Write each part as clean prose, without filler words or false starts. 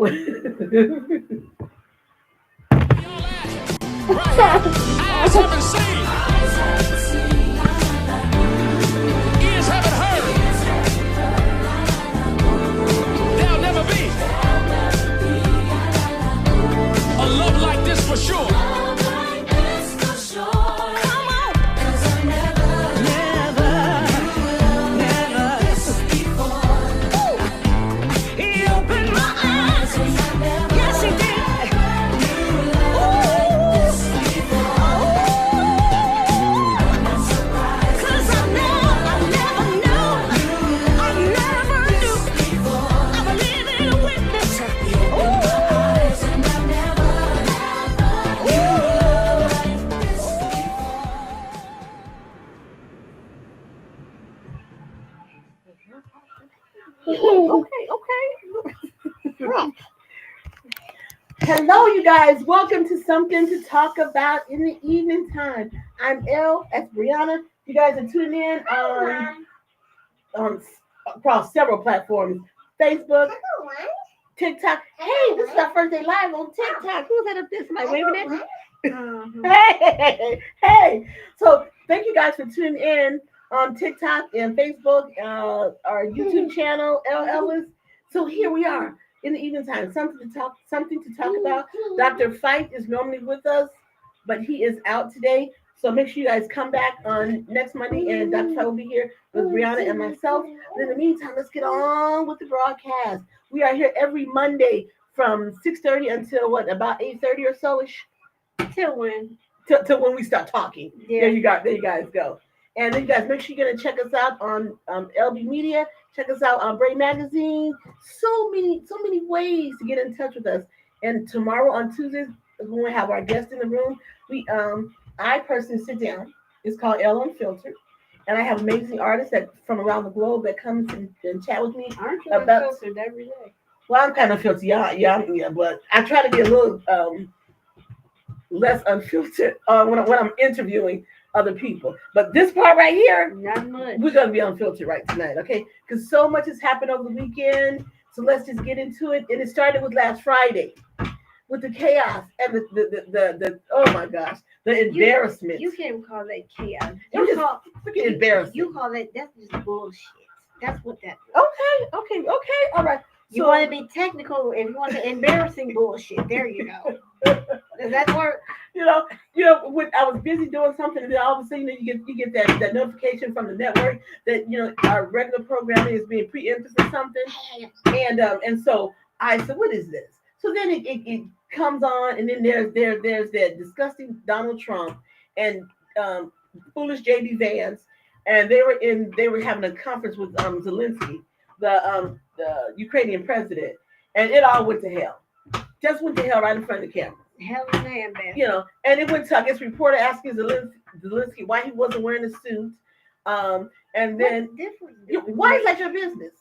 Eyes haven't seen, ears haven't heard. There'll never be a love like this for sure. Okay. Hello, you guys. Welcome to Something to Talk About in the Evening Time. I'm Ell Briana. You guys are tuning in on across several platforms: Facebook, TikTok. Hey, this is our first day live on TikTok. Who's that up there? Somebody waving at? Hey. So thank you guys for tuning in on TikTok and Facebook, our YouTube channel, Ell Ellis. So here we are in the evening time. Something to talk about. Dr. Fite is normally with us, but he is out today. So make sure you guys come back on next Monday, and Dr. Fite will be here with Briana and myself. But in the meantime, let's get on with the broadcast. We are here every Monday from 6:30 until about 8:30 or so ish. Till when? Till when we start talking. Yeah. There you guys go. And then you guys make sure you're gonna check us out on LB Media. Check us out on Bray Magazine. So many ways to get in touch with us. And tomorrow on Tuesdays, when we have our guest in the room, I personally sit down. It's called Ell Unfiltered. And I have amazing artists that from around the globe that come and chat with me. Aren't you about unfiltered every day? Well, I'm kind of filthy, yeah, but I try to be a little less unfiltered when I'm interviewing other people. But this part right here, not much. We're gonna be unfiltered right tonight, okay? Because so much has happened over the weekend. So let's just get into it. And it started with last Friday, with the chaos and the oh my gosh, the embarrassment. You can't call that chaos. Freaking embarrassing. You call that's just bullshit. That's what that is. Okay, all right. You want to be technical if you want the embarrassing bullshit. There you go. Does that work? When I was busy doing something, and then all of a sudden you get that notification from the network that our regular programming is being preempted for something, and so I said, what is this? So then it comes on, and then there's that disgusting Donald Trump and foolish JD Vance, and they were having a conference with Zelensky, the Ukrainian president, and it all went to hell. Just went to hell right in front of the camera. Hell in a handbasket. And it went to, I guess, reporter asking Zelensky why he wasn't wearing a suit. And then, why is that your business?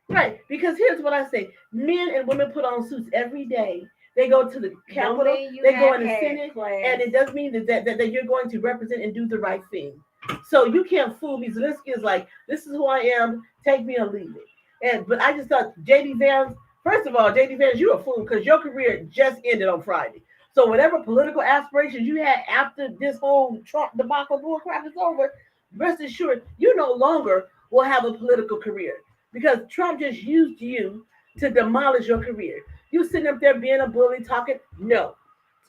Right, because here's what I say. Men and women put on suits every day. They go to the Capitol, they go in the Senate, and it does mean that you're going to represent and do the right thing. So you can't fool me. Zelensky is like, this is who I am, take me or leave it. But I just thought, JD Vance, first of all, JD Vance, you're a fool because your career just ended on Friday. So whatever political aspirations you had after this whole Trump debacle bullcrap is over, rest assured, you no longer will have a political career because Trump just used you to demolish your career. You sitting up there being a bully, talking, no.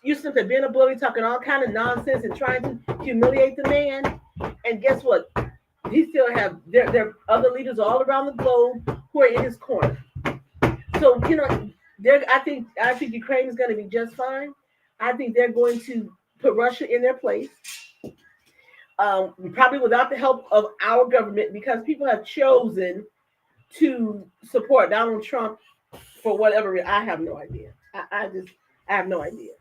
You sitting up there being a bully, talking all kind of nonsense and trying to humiliate the man. And guess what? He still have there are other leaders all around the globe who are in his corner. So, I think Ukraine is going to be just fine. I think they're going to put Russia in their place, probably without the help of our government, because people have chosen to support Donald Trump for whatever reason. I have no idea. I have no idea.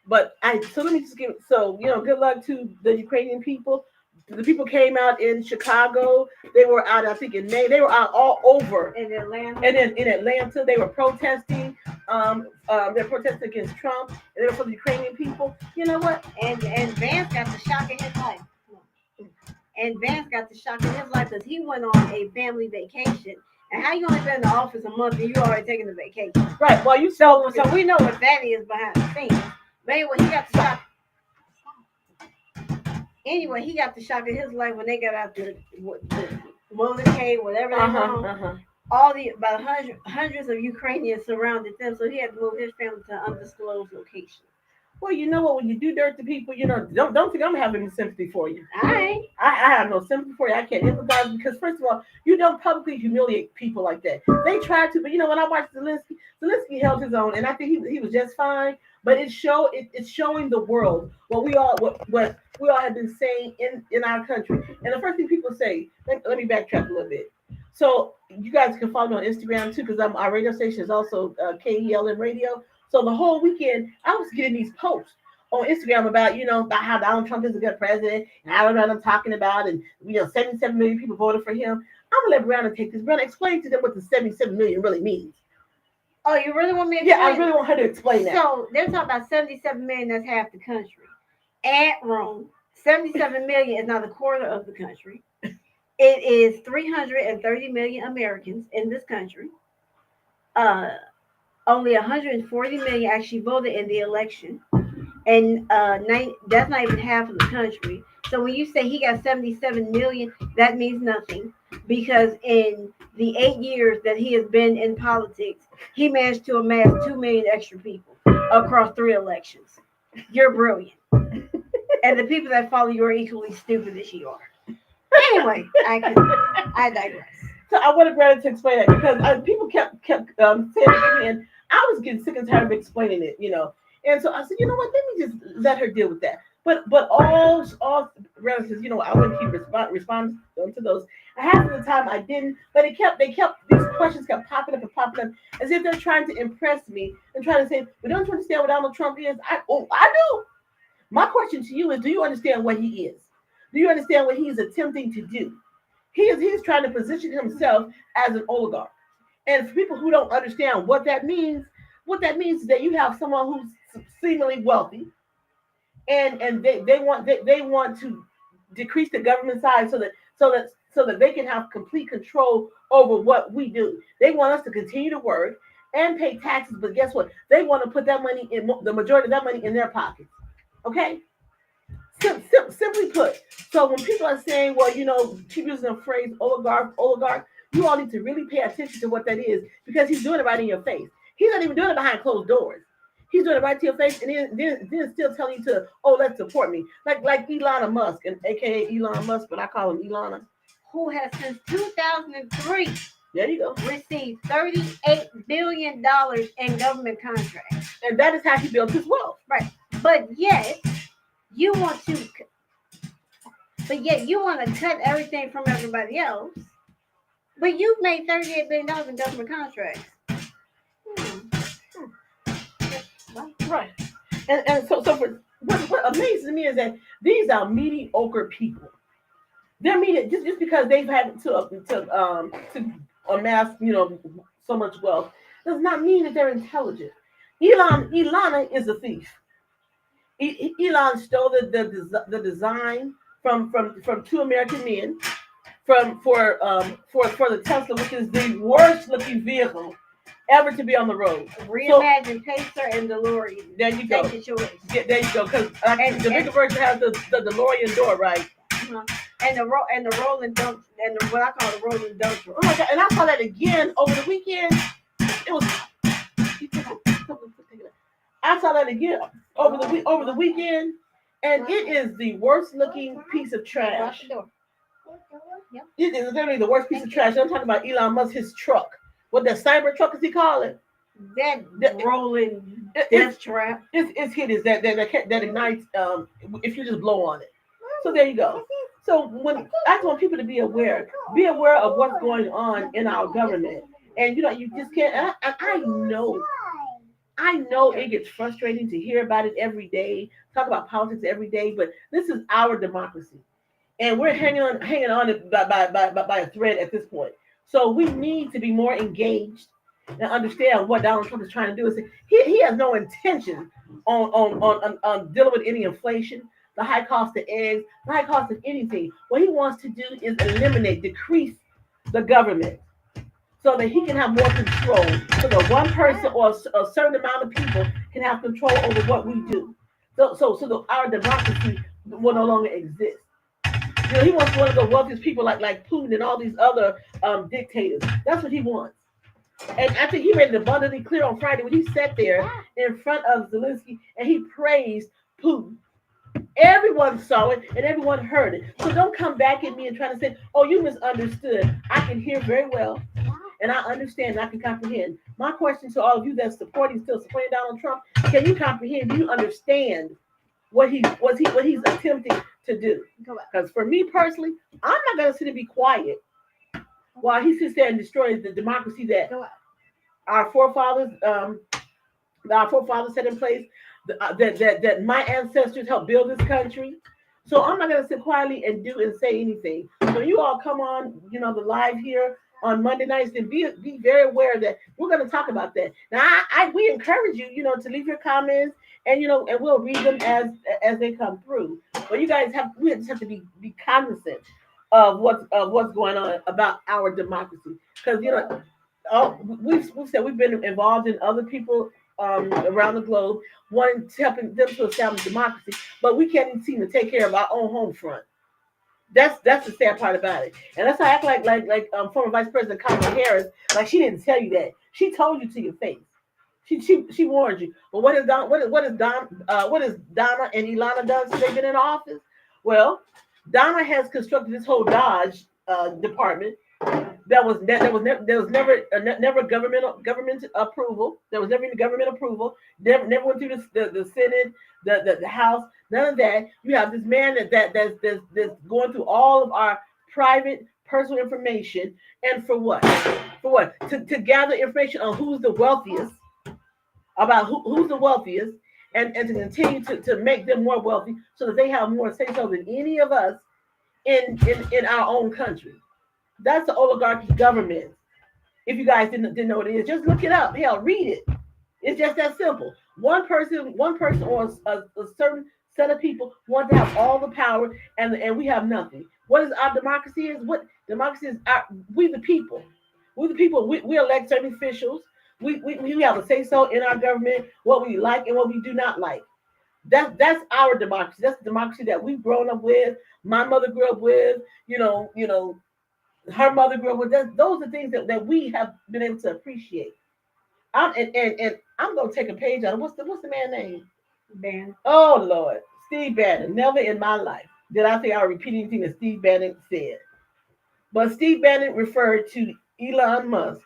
But let me just give. So good luck to the Ukrainian people. The people came out in Chicago. They were out, I think, in May. They were out all over. In Atlanta. And then in Atlanta, they were protesting. They're protesting against Trump. And they were for the Ukrainian people. You know what? And Vance got the shock in his life. And Vance got the shock in his life because he went on a family vacation And how you only been in the office a month and you already taking a vacation? Right. Well, you So we know what that is behind the scenes. But anyway, he got the shock. Anyway, he got the shock of his life when they got out the motorcade, whatever they were on. All the about hundreds of Ukrainians surrounded them, so he had to move his family to an undisclosed location. Well, you know what? When you do dirt to people, don't think I'm having any sympathy for you. I have no sympathy for you. I can't empathize because, first of all, you don't publicly humiliate people like that. They try to, but when I watched Zelensky held his own, and I think he was just fine. But it's showing the world what we all have been saying in our country. And the first thing people say, let me backtrack a little bit. So you guys can follow me on Instagram too, because our radio station is also KELM Radio. So the whole weekend, I was getting these posts on Instagram about how Donald Trump is a good president, and I don't know what I'm talking about, and 77 million people voted for him. I'm gonna let Brianna take this. Brianna, explain to them what the 77 million really means. Oh, you really want me to explain? Yeah, I really want her to explain that. So they're talking about 77 million, that's half the country. And wrong. 77 million is not a quarter of the country. It is 330 million Americans in this country. Only 140 million actually voted in the election. And that's not even half of the country. So when you say he got 77 million, that means nothing. Because in the 8 years that he has been in politics, he managed to amass 2 million extra people across 3 elections. You're brilliant. And the people that follow you are equally stupid as you are. Anyway, I digress. So I wanted Brandon to explain that because people kept saying it again, and I was getting sick and tired of explaining it, And so I said, you know what? Let me just let her deal with that. But all relatives, I wouldn't keep responding to those. Half of the time I didn't, but these questions kept popping up as if they're trying to impress me and trying to say, "But don't you understand what Donald Trump is?" I do. My question to you is, do you understand what he is? Do you understand what he's attempting to do? He's trying to position himself as an oligarch. And for people who don't understand what that means is that you have someone who's seemingly wealthy, and they want to decrease the government size so that they can have complete control over what we do. They want us to continue to work and pay taxes, but guess what? They want to put that money the majority of that money in their pockets. Okay? Simply put. So when people are saying, well, keep using the phrase oligarch, you all need to really pay attention to what that is, because he's doing it right in your face. He's not even doing it behind closed doors. He's doing it right to your face, and then still telling you to, let's support me. Like Elon Musk, and aka Elon Musk, but I call him Elon. Who has since 2003 there you go received $38 billion in government contracts. And that is how he built his wealth. Right. But yet you want to cut everything from everybody else. But you've made $38 billion in government contracts. Right. And so for what amazes me is that these are mediocre people. They're mediocre just because they've had to amass so much wealth does not mean that they're intelligent. Ilana is a thief. Elon stole the design from 2 American men for the Tesla, which is the worst looking vehicle ever to be on the road. Reimagine Pacer and DeLorean. There you go. Take your choice. There you go. Because the bigger version has the DeLorean door, right? Uh-huh. And the rolling dump, and what I call the rolling dump. Oh my God! And I saw that again over the weekend. It was. I saw that again over the weekend, and it is the worst looking piece of trash. Yep. It is literally the worst piece of trash. I'm talking about Elon Musk, his truck. What that cyber truck is he calling? That rolling death trap. It's hideous. That ignites if you just blow on it. So there you go. So I just want people to be aware of what's going on in our government, and you just can't. And I know it gets frustrating to hear about it every day, talk about politics every day, but this is our democracy, and we're hanging on it by a thread at this point. So we need to be more engaged and understand what Donald Trump is trying to do. Is he has no intention on dealing with any inflation, the high cost of eggs, the high cost of anything. What he wants to do is decrease the government, so that he can have more control, so that one person or a certain amount of people can have control over what we do. So our democracy will no longer exist. He wants one of the wealthiest people like Putin and all these other dictators. That's what he wants. And I think he made it abundantly clear on Friday when he sat there in front of Zelensky and he praised Putin. Everyone saw it and everyone heard it. So don't come back at me and try to say, oh, you misunderstood. I can hear very well and I understand and I can comprehend. My question to all of you that's still supporting Donald Trump, can you comprehend? Do you understand what he's attempting to do? Because for me personally, I'm not going to sit and be quiet while he sits there and destroys the democracy that our forefathers set in place, that my ancestors helped build this country. So I'm not going to sit quietly and do and say anything. So you all come on, the live here on Monday nights, and be very aware that we're going to talk about that. Now, we encourage you, to leave your comments, and and we'll read them as they come through. But you guys we just have to be cognizant of what's going on about our democracy, because we've said we've been involved in other people around the globe, wanting to helping them to establish democracy, but we can't even seem to take care of our own home front. That's the sad part about it, and that's how I act like former Vice President Kamala Harris, like she didn't tell you that. She told you to your face. She warned you. But what is Donna and Ilana done since they've been in office? Well, Donna has constructed this whole Dodge department. There was never government approval. There was never any government approval. Never went through the Senate, the House. None of that. You have this man that's going through all of our private personal information, and for what? For what? To gather information on who's the wealthiest, about who's the wealthiest, and to continue to make them more wealthy, so that they have more say so than any of us in our own country. That's the oligarchy government. If you guys didn't know what it is, just look it up. Hell, read it. It's just that simple. One person, or a certain set of people want to have all the power, and we have nothing. What is our democracy? What democracy is? We the people. We the people. We elect certain officials. We have a say so in our government, what we like and what we do not like. That's our democracy. That's the democracy that we've grown up with. My mother grew up with. Her mother grew up with. Those are things that we have been able to appreciate. I'm gonna take a page out of what's the man name? Bannon. Oh Lord, Steve Bannon. Never in my life did I think I would repeat anything that Steve Bannon said. But Steve Bannon referred to Elon Musk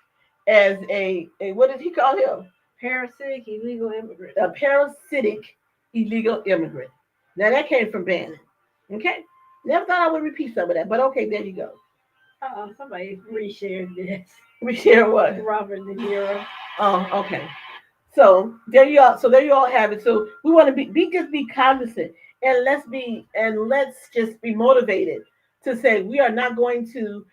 as a what did he call him? Parasitic illegal immigrant. A parasitic illegal immigrant. Now that came from Bannon. Okay? Never thought I would repeat some of that, but okay, there you go. Somebody reshared this. Reshare what? Robert De Niro. Oh, okay. So there you all have it. So we want to be cognizant, and let's just be motivated to say we are not going to.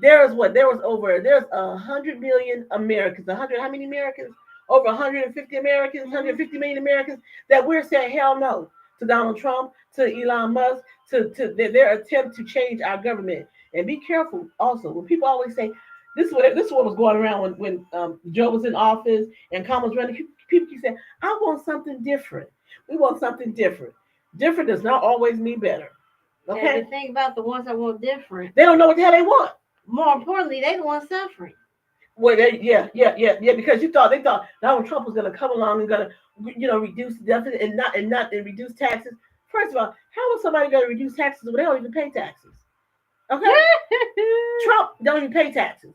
There's 100 million Americans. How many Americans? Over 150 Americans, 150 million Americans that we're saying hell no to Donald Trump, to Elon Musk, to their attempt to change our government. And be careful also when people always say this is what was going around when Joe was in office and Kamala was running. People keep saying, I want something different. We want something different. Different does not always mean better. Okay. And the thing about the ones that want different, they don't know what the hell they want. More importantly, they the ones suffering. Well, yeah. Because they thought Donald Trump was going to come along and going to, reduce the deficit and reduce taxes. First of all, how is somebody going to reduce taxes when they don't even pay taxes? Okay, Trump don't even pay taxes.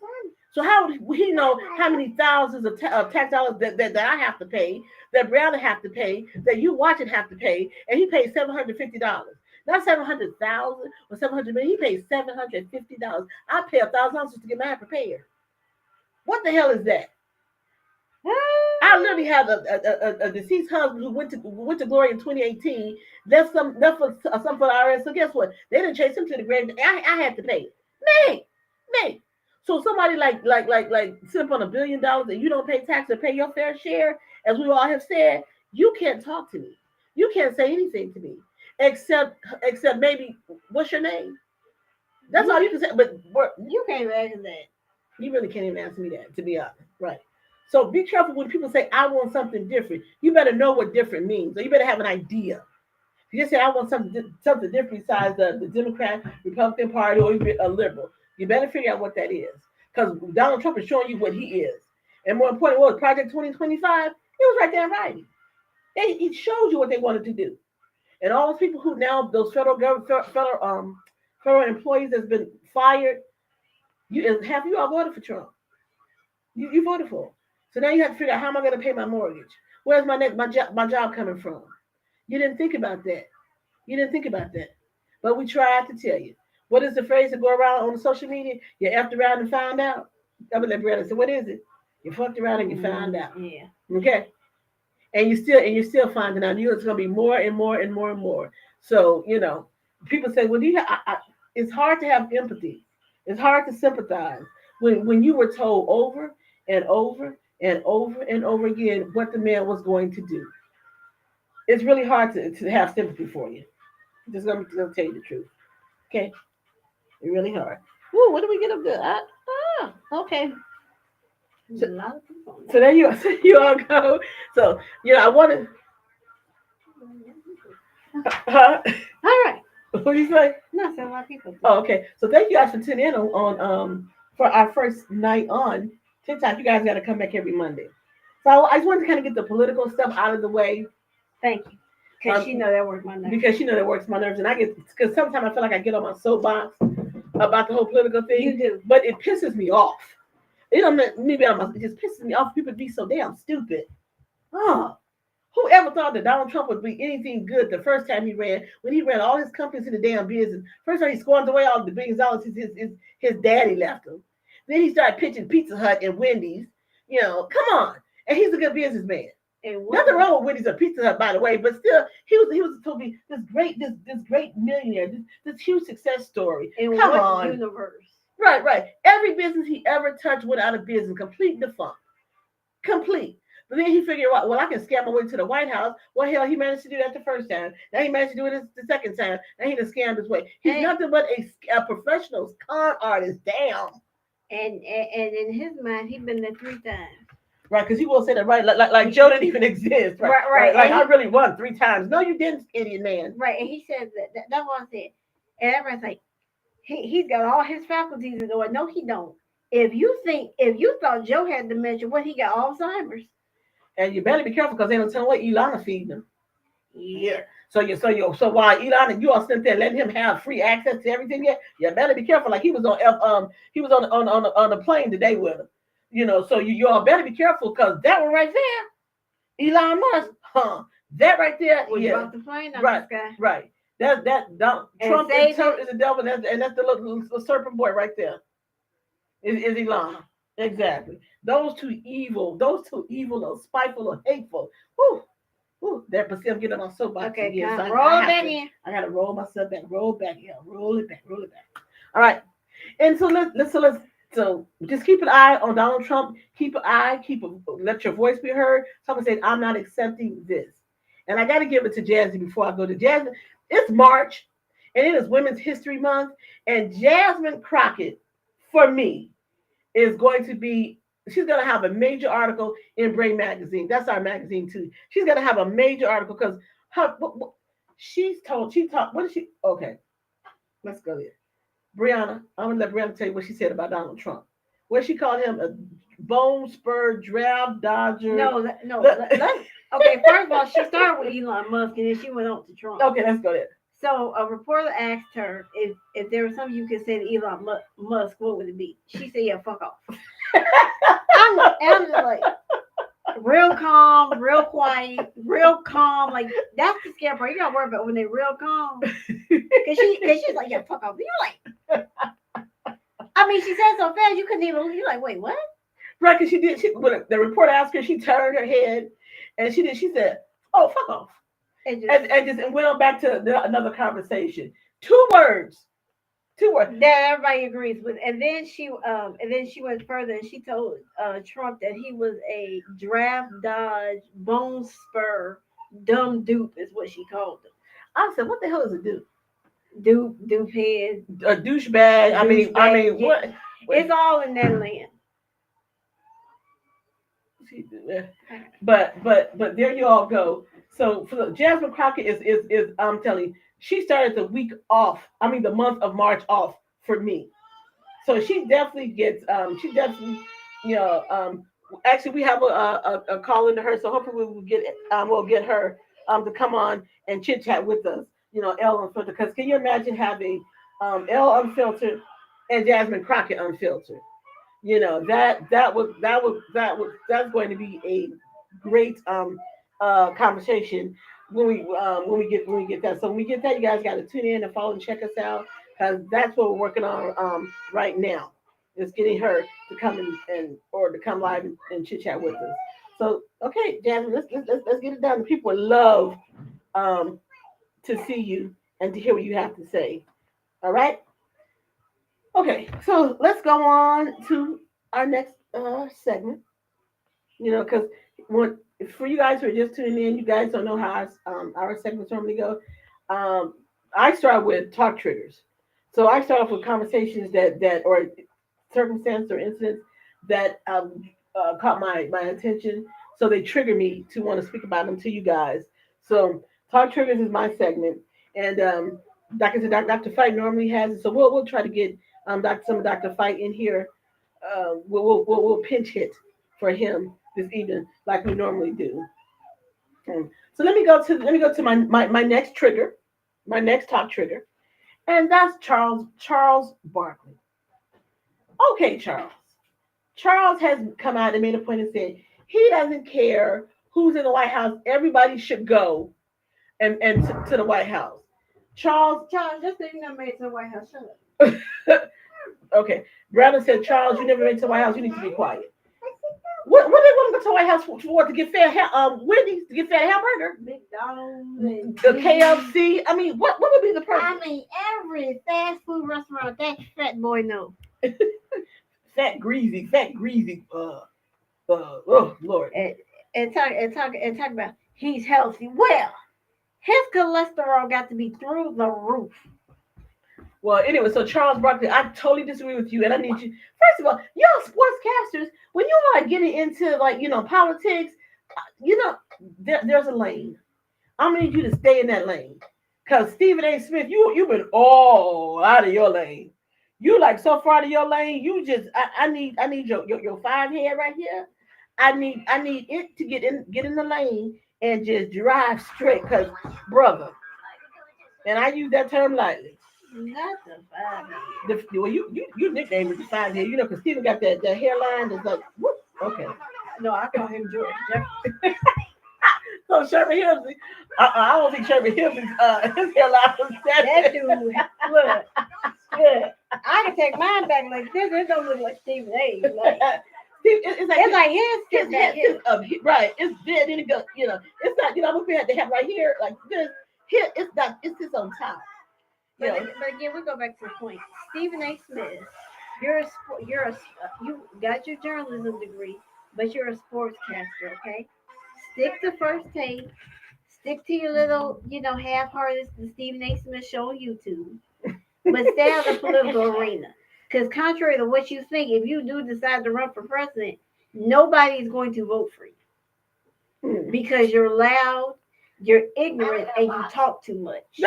So how would he know how many thousands of tax dollars that I have to pay, that Brianna have to pay, that you watch it have to pay, and he pays $750. Not 700,000 or 700 million. He pays $750. I pay $1,000 just to get mine prepared. What the hell is that? I literally have a deceased husband who went to glory in 2018. Left some for the IRS. So guess what? They didn't chase him to the grave. I had to pay it. Me. So somebody like sit up on $1 billion and you don't pay tax or pay your fair share, as we all have said, you can't talk to me. You can't say anything to me except maybe what's your name? That's all you can say. But you can't imagine that. You really can't even answer me that, to be honest. Right. So be careful when people say, I want something different. You better know what different means. Or you better have an idea. If you just say, I want something different besides the Democrat, Republican Party, or even a liberal, you better figure out what that is. Because Donald Trump is showing you what he is. And more important, what was Project 2025? It was right there in writing. It shows you what they wanted to do. And all those people who now, those federal government, federal employees that's been fired, half of you all voted for Trump. You voted for him. So now you have to figure out, how am I going to pay my mortgage? Where's my job coming from? You didn't think about that. You didn't think about that. But we tried to tell you. What is the phrase that go around on social media? You effed around and found out. I'm gonna let Brandon say, what is it? You fucked around and you found out. Yeah. Okay. And you're still finding out. It's gonna be more and more and more and more. So people say, well, it's hard to have empathy. It's hard to sympathize when you were told over and over and over and over again what the man was going to do. It's really hard to have sympathy for you. Just gonna tell you the truth. Okay? It's really hard. Woo, what do we get up there? Okay. So there you all go. So, I want to. All right. What do you say? No, so a lot of people. Oh, okay. So thank you guys for tuning in on for our first night on TikTok. You guys got to come back every Monday. So I just wanted to kind of get the political stuff out of the way. Thank you. Because you know that works my nerves. Because that works my nerves. And because sometimes I feel like I get on my soapbox about the whole political thing. You do. But it pisses me off. It just pisses me off. People be so damn stupid. Oh, whoever thought that Donald Trump would be anything good the first time he ran, when he ran all his companies in the damn business. First time he squandered away all the billions of dollars his daddy left him. Then he started pitching Pizza Hut and Wendy's. Come on. And he's a good businessman. Nothing wrong with Wendy's or Pizza Hut, by the way, but still, he was supposed to be this great millionaire, this huge success story. In Come what on. universe? Right. Every business he ever touched went out of business, complete defunct. Complete. But then he figured out, well, I can scam my way to the White House. Well, hell, he managed to do that the first time. Now he managed to do it the second time. Now he done scammed his way. He's nothing but a professional con artist. Damn. And in his mind, he's been there 3 times. Right, because he will say that, right? Like Joe didn't even exist. Right. Like, I really won 3 times. No, you didn't, idiot man. Right, and he said that's what I said. And everybody's like, he's got all his faculties in order. No, he don't. If you thought Joe had dementia, what, he got Alzheimer's? And you better be careful, because they don't tell what Elon feeding him. Yeah. So while Elon and you all sitting there letting him have free access to everything, you better be careful. Like he was on a plane today with him. So you all better be careful, because that one right there, Elon Musk, that right there, was about the plane on right, this guy. right. Trump is the devil, and that's the little serpent boy right there. Is Elon. Exactly. Those two evil, or spiteful, or hateful. Whoo, but see, I'm getting on my soapbox. Okay, again, so roll back in. I gotta roll myself back. Roll back. Yeah, roll it back. All right. And so let's just keep an eye on Donald Trump. Let your voice be heard. Someone said, I'm not accepting this. And I got to give it to Jasmine before I go to Jasmine. It's March, and it is Women's History Month. And Jasmine Crockett, for me, is going to be, she's going to have a major article in Brain Magazine. That's our magazine, too. She's going to have a major article because what is she? Okay, let's go there. Brianna, I'm going to let Brianna tell you what she said about Donald Trump. What she called him, a bone spur, draft dodger. Okay, first of all, she started with Elon Musk and then she went on to Trump. Okay, let's go there. So a reporter asked her if there was something you could say to Elon Musk, what would it be? She said, yeah, fuck off. I'm just like, real calm, real quiet, real calm. Like, that's the scary part. You gotta worry about when they're real calm. Cause she's like, yeah, fuck off. You're like, I mean, she said so fast, you couldn't even, you're like, wait, what? Right, because when the reporter asked her, she turned her head and she said, oh, fuck off. And went on back to another conversation. 2 words. That everybody agrees with. And then she went further and she told Trump that he was a draft dodge, bone spur, dumb dupe is what she called him. I said, what the hell is a dupe? Dupe head. A douchebag. I mean, what? It's all in that land. But there you all go. So for Jasmine Crockett is I'm telling you, she started the week off. I mean the month of March off for me. So she definitely gets she definitely you know actually we have a call into her. So hopefully we'll get her to come on and chit chat with us. Ell Unfiltered. Because can you imagine having Ell Unfiltered and Jasmine Crockett Unfiltered? That's going to be a great conversation when we get that. So when we get that, you guys got to tune in and follow and check us out because that's what we're working on right now. Is getting her to come or to come live and chit chat with us. So okay, Jasmine, let's get it done. People would love to see you and to hear what you have to say. All right. Okay, so let's go on to our next segment. Because when for you guys who are just tuning in, you guys don't know how our segments normally go. I start with talk triggers. So I start off with conversations that or circumstances or incidents that caught my attention. So they trigger me to want to speak about them to you guys. So talk triggers is my segment, and Dr. Fite normally has it. So we'll try to get some of Dr. Fite in here. We'll pinch hit for him this evening like we normally do. So let me go to my next trigger, my next talk trigger, and that's Charles Barkley. Okay, Charles. Charles has come out and made a point and said he doesn't care who's in the White House. Everybody should go and to the White House. Charles, just so you never made it to the White House, shut up. Okay. Brandon said, Charles, you never made it to the White House. You need to be quiet. What do they want to go to the White House for? To get fed Wendy's, to get fed hamburger? McDonald's. The KFC. I mean, what would be the purpose? I mean, every fast food restaurant that fat boy knows. fat greasy. Oh Lord. And talk about he's healthy. Well, his cholesterol got to be through the roof. Well, anyway, so Charles Barkley, I totally disagree with you, and I need you. First of all, y'all sportscasters, when you are getting into politics, there's a lane. I'm gonna need you to stay in that lane, cause Stephen A. Smith, you've been all out of your lane. You like so far out of your lane. You just I need your five head right here. I need it to get in the lane and just drive straight, cause brother, and I use that term lightly. Not the five. Well, you nicknamed it the five head, because Stephen got that hairline that's like, whoop, okay. No, I call him George Jefferson. So Sherman Hemsley, I don't think Sherman Hemsley's his hairline was that dude. Look, good. I can take mine back like this. It don't look like Stephen A. Like, it's like his head. Right. It's dead and it goes. It's not. I'm looking at the head right here like this. Here, it's not. It's just on top. But again, we go back to the point. Stephen A. Smith, you got your journalism degree, but you're a sportscaster, okay? Stick to First Take. Stick to your little, half-hearted Stephen A. Smith show on YouTube. But stay out of the political arena. Because contrary to what you think, if you do decide to run for president, nobody's going to vote for you. Because you're loud, you're ignorant, and you talk too much.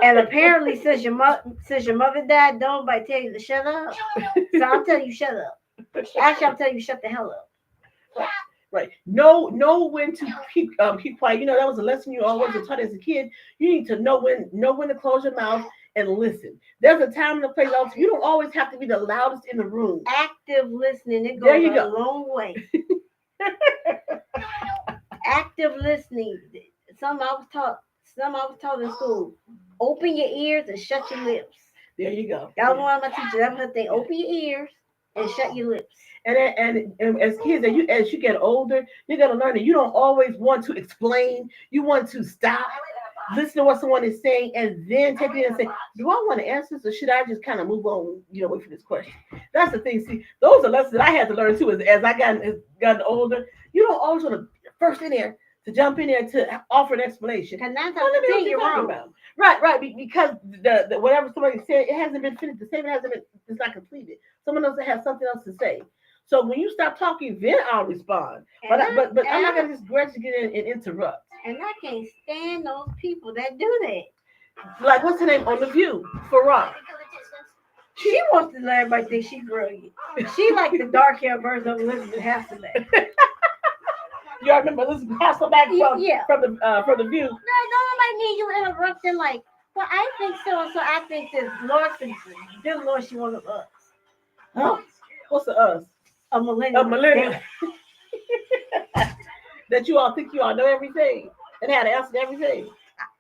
And apparently, since your mother died, don't nobody tell you to shut up. So I'm telling you, shut up. Actually, I'm telling you, shut the hell up. Right. Know when to keep quiet. That was a lesson you always were taught as a kid. You need to know when to close your mouth and listen. There's a time and a place. Also, you don't always have to be the loudest in the room. Active listening, it goes a long way. Active listening. Some I was taught in school. Open your ears and shut your lips. There you go. That was one of my teachers. That was her thing. Open your ears and shut your lips. And as kids, as you get older, you're gonna learn that you don't always want to explain. You want to stop, listen to what someone is saying, and then take it and say, "Do I want to answer this, or should I just kind of move on? Wait for this question." That's the thing. See, those are lessons that I had to learn too. As I gotten older, you don't always want to first in there to jump in there to offer an explanation. Because 9 times Well, let me out know of what 10 you're you're talking wrong. about. Right, because the whatever somebody said, it hasn't been finished. The statement hasn't been, it's not completed. Someone else has something else to say. So when you stop talking, then I'll respond. But I'm not gonna just grudge to get in and interrupt. And I can't stand those people that do that. Like what's her name on The View? Farah. She wants to let everybody think she's brilliant. She like the dark hair version of Elizabeth Hasselbeck. You all remember Elizabeth Hasselbeck from the View? No, nobody needs you interrupting like, well, I think so and so. I think this. Lord, dear Lord, she one of us. Oh, what's the us? A millennial. That you all think you all know everything and how to answer everything.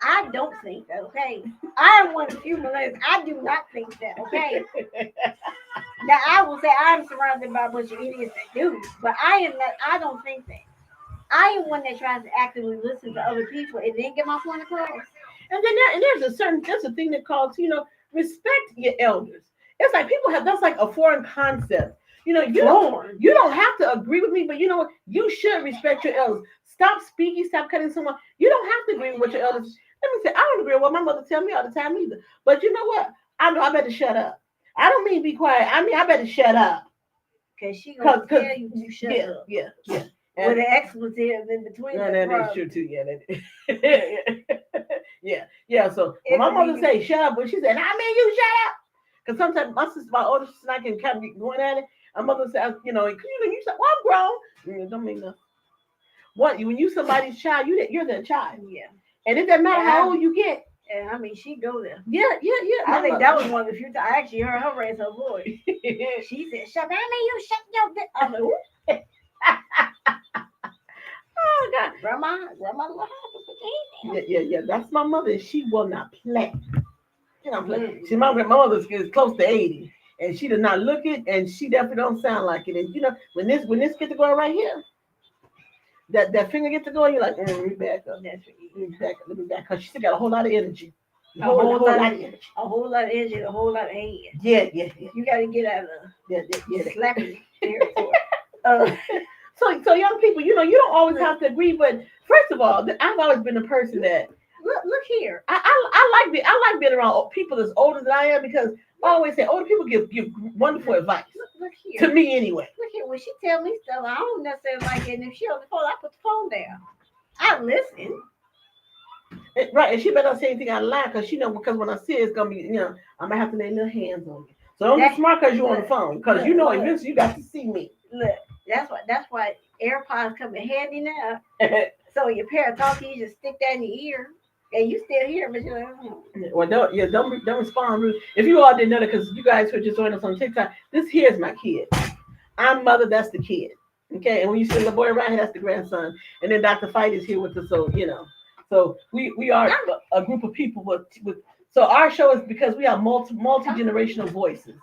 I don't think that, okay? I am one of the few millennials. I do not think that, okay? Now, I will say I'm surrounded by a bunch of idiots that do, but I don't think that. I am one that tries to actively listen to other people and then get my point across. And then there's a thing that calls, respect your elders. It's like people that's like a foreign concept. You don't have to agree with me, but you know what? You should respect your elders. Stop speaking, stop cutting someone. You don't have to agree with what your elders. Let me say, I don't agree with what my mother tells me all the time either. But you know what? I know I better shut up. I don't mean be quiet. I mean I better shut up. Because she gonna tell you to shut up. Yeah. With an expletive in between. That's true too. Yeah. So when my mother say shut up, but she said, I mean you shut up. Because sometimes my older sister and I can kind of get going at it. My mother says, you say, well, I'm grown. Don't mean nothing. When you somebody's child, you're their child. Yeah. And it doesn't matter how old you get. And I mean, she go there. Yeah. I think that was one of the few times I actually heard her raise her voice. She said, shut up. I mean, you shut your bitch. I'm like, what? Oh, God. Grandma. Yeah. That's my mother. She will not play. She don't play. My mother is close to 80. And she does not look it, and she definitely don't sound like it. And when this get to go right here, that finger get to go, you're like, let me back up. Let me back, because she still got a whole lot of energy. A whole lot of energy, a whole lot of head. Yeah. You got to get out of slapping territory. So young people, you don't always have to agree, but first of all, I've always been a person that look here. I like being around people as older than I am, because I always say older people give wonderful advice. Look here. To me anyway. Look here, when she tell me stuff, I don't necessarily like it. And if she on the phone, I put the phone down. I listen. Right, and she better not say anything out loud, because when I see it, it's gonna be, I might have to lay little hands on you. So don't be smart because you're on the phone, because eventually you got to see me. Look, that's why AirPods come in handy now. So your parents talk to you, just stick that in your ear. And you still here, but you're like, Well, don't respond rude. If you all didn't know that, because you guys who just joined us on TikTok, this here's my kid. I'm mother, that's the kid. Okay, and when you see the little boy around here, that's the grandson. And then Dr. Fite is here with us, so we are a group of people with so our show is because we have multi-generational voices.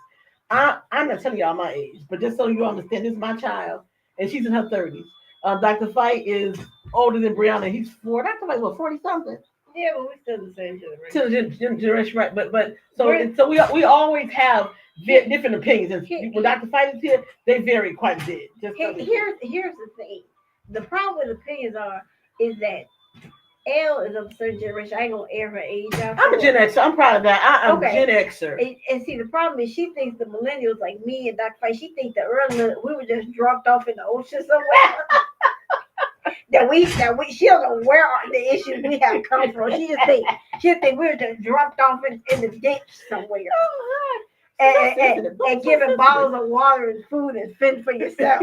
I'm not telling y'all my age, but just so you understand, this is my child, and she's in her 30s. Dr. Fite is older than Brianna. He's 4. Dr. Fite, 40 something? Yeah, but we're still the same generation. Still the generation, right? But so we always have different opinions. And when Dr. Fite is here, they vary quite a bit. Here's the thing. The problem with opinions is that Ell is of a certain generation. I ain't gonna air her age out. I'm a Gen Xer. I'm proud of that. I'm Gen Xer. And see, the problem is she thinks the millennials like me and Dr. Fite, she thinks the early we were just dropped off in the ocean somewhere. She don't know where the issues we have come from. She think we were just dropped off in the ditch somewhere. And giving bottles of water and food and fend for yourself.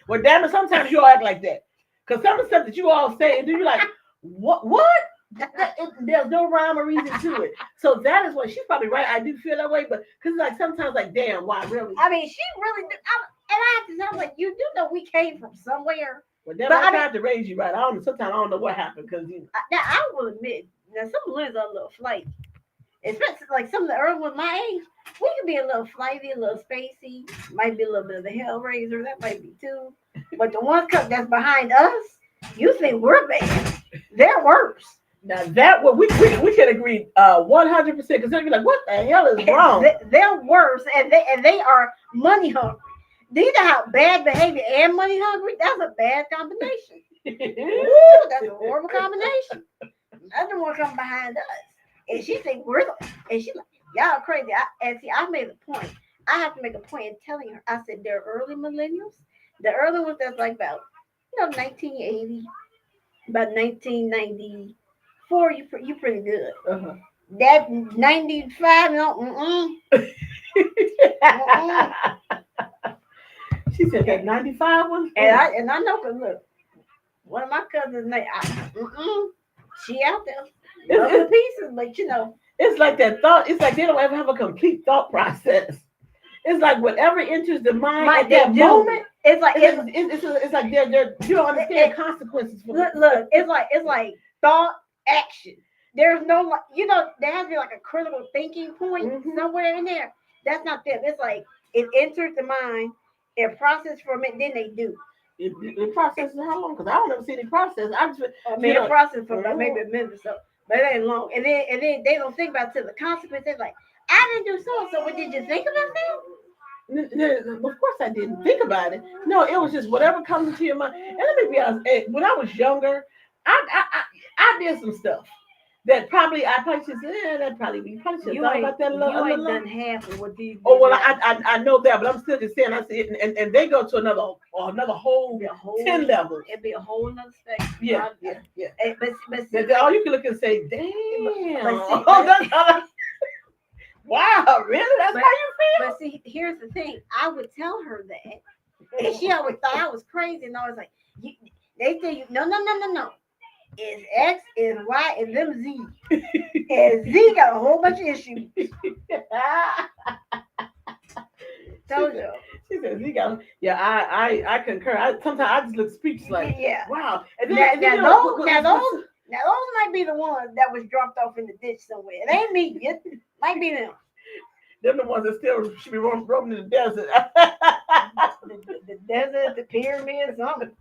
Well, damn it, sometimes you all act like that. Because some of the stuff that you all say, and then you're like, what? There's no rhyme or reason to it. So that is what she's probably right. I do feel that way, but because like sometimes like, damn, why really? I mean, she really did. And I have to tell like, you do know we came from somewhere. Well, then I tried to raise you right. Sometimes I don't know what happened because now I will admit, now some lives are a little flighty. Especially like some of the early ones my age, we can be a little flighty, a little spacey, might be a little bit of the hellraiser, that might be too. But the ones that's behind us, you think we're bad. They're worse. Now that what we can agree 100% because they'll be like, what the hell is wrong? They're worse and they are money hungry. They either have bad behavior and money hungry. That's a bad combination. Ooh, that's a horrible combination. Nothing more coming behind us. And she said, and she like, y'all crazy. I made a point. I have to make a point in telling her. I said, they're early millennials. The early ones that's like about, 1980, about 1994, you pretty good. Uh-huh. That 95, no, She said that 95 one. And I know, cause look, one of my cousins, she out there. Love the pieces, but it's like that thought. It's like they don't ever have a complete thought process. It's like whatever enters the mind at that moment. It's like It's like they're you don't understand consequences. Look, it's like thought action. There's no there has to be like a critical thinking point somewhere in there. That's not them. It's like it enters the mind, it processes for a minute, then they do. It processes how long? Because I don't ever see the process. It processes for about maybe a minute or so, but it ain't long. And then they don't think about the consequences. They're like, I didn't do so. But did you think about that? Of course I didn't think about it. No, it was just whatever comes into your mind. And let me be honest, when I was younger, I did some stuff that probably should say, that probably we probably should thought about that a little. You ain't done half of what these. Oh well, I know that, but I'm still just saying. I see it, and they go to another whole 10 levels. It'd be a whole another spectrum. Yeah. But all you can look and say, damn. Wow, really? That's how you feel? But see, here's the thing. I would tell her that, and she always thought I was crazy, and I was like, they tell you, no. It's X, it's Y, and them Z. And Z got a whole bunch of issues. Told you. She said Z got. Yeah, I concur. Sometimes I just look speechless, like, wow. And then, those might be the ones that was dropped off in the ditch somewhere. It ain't me. It might be them. Them the ones that still should be roaming in the desert. the desert, the pyramids, something.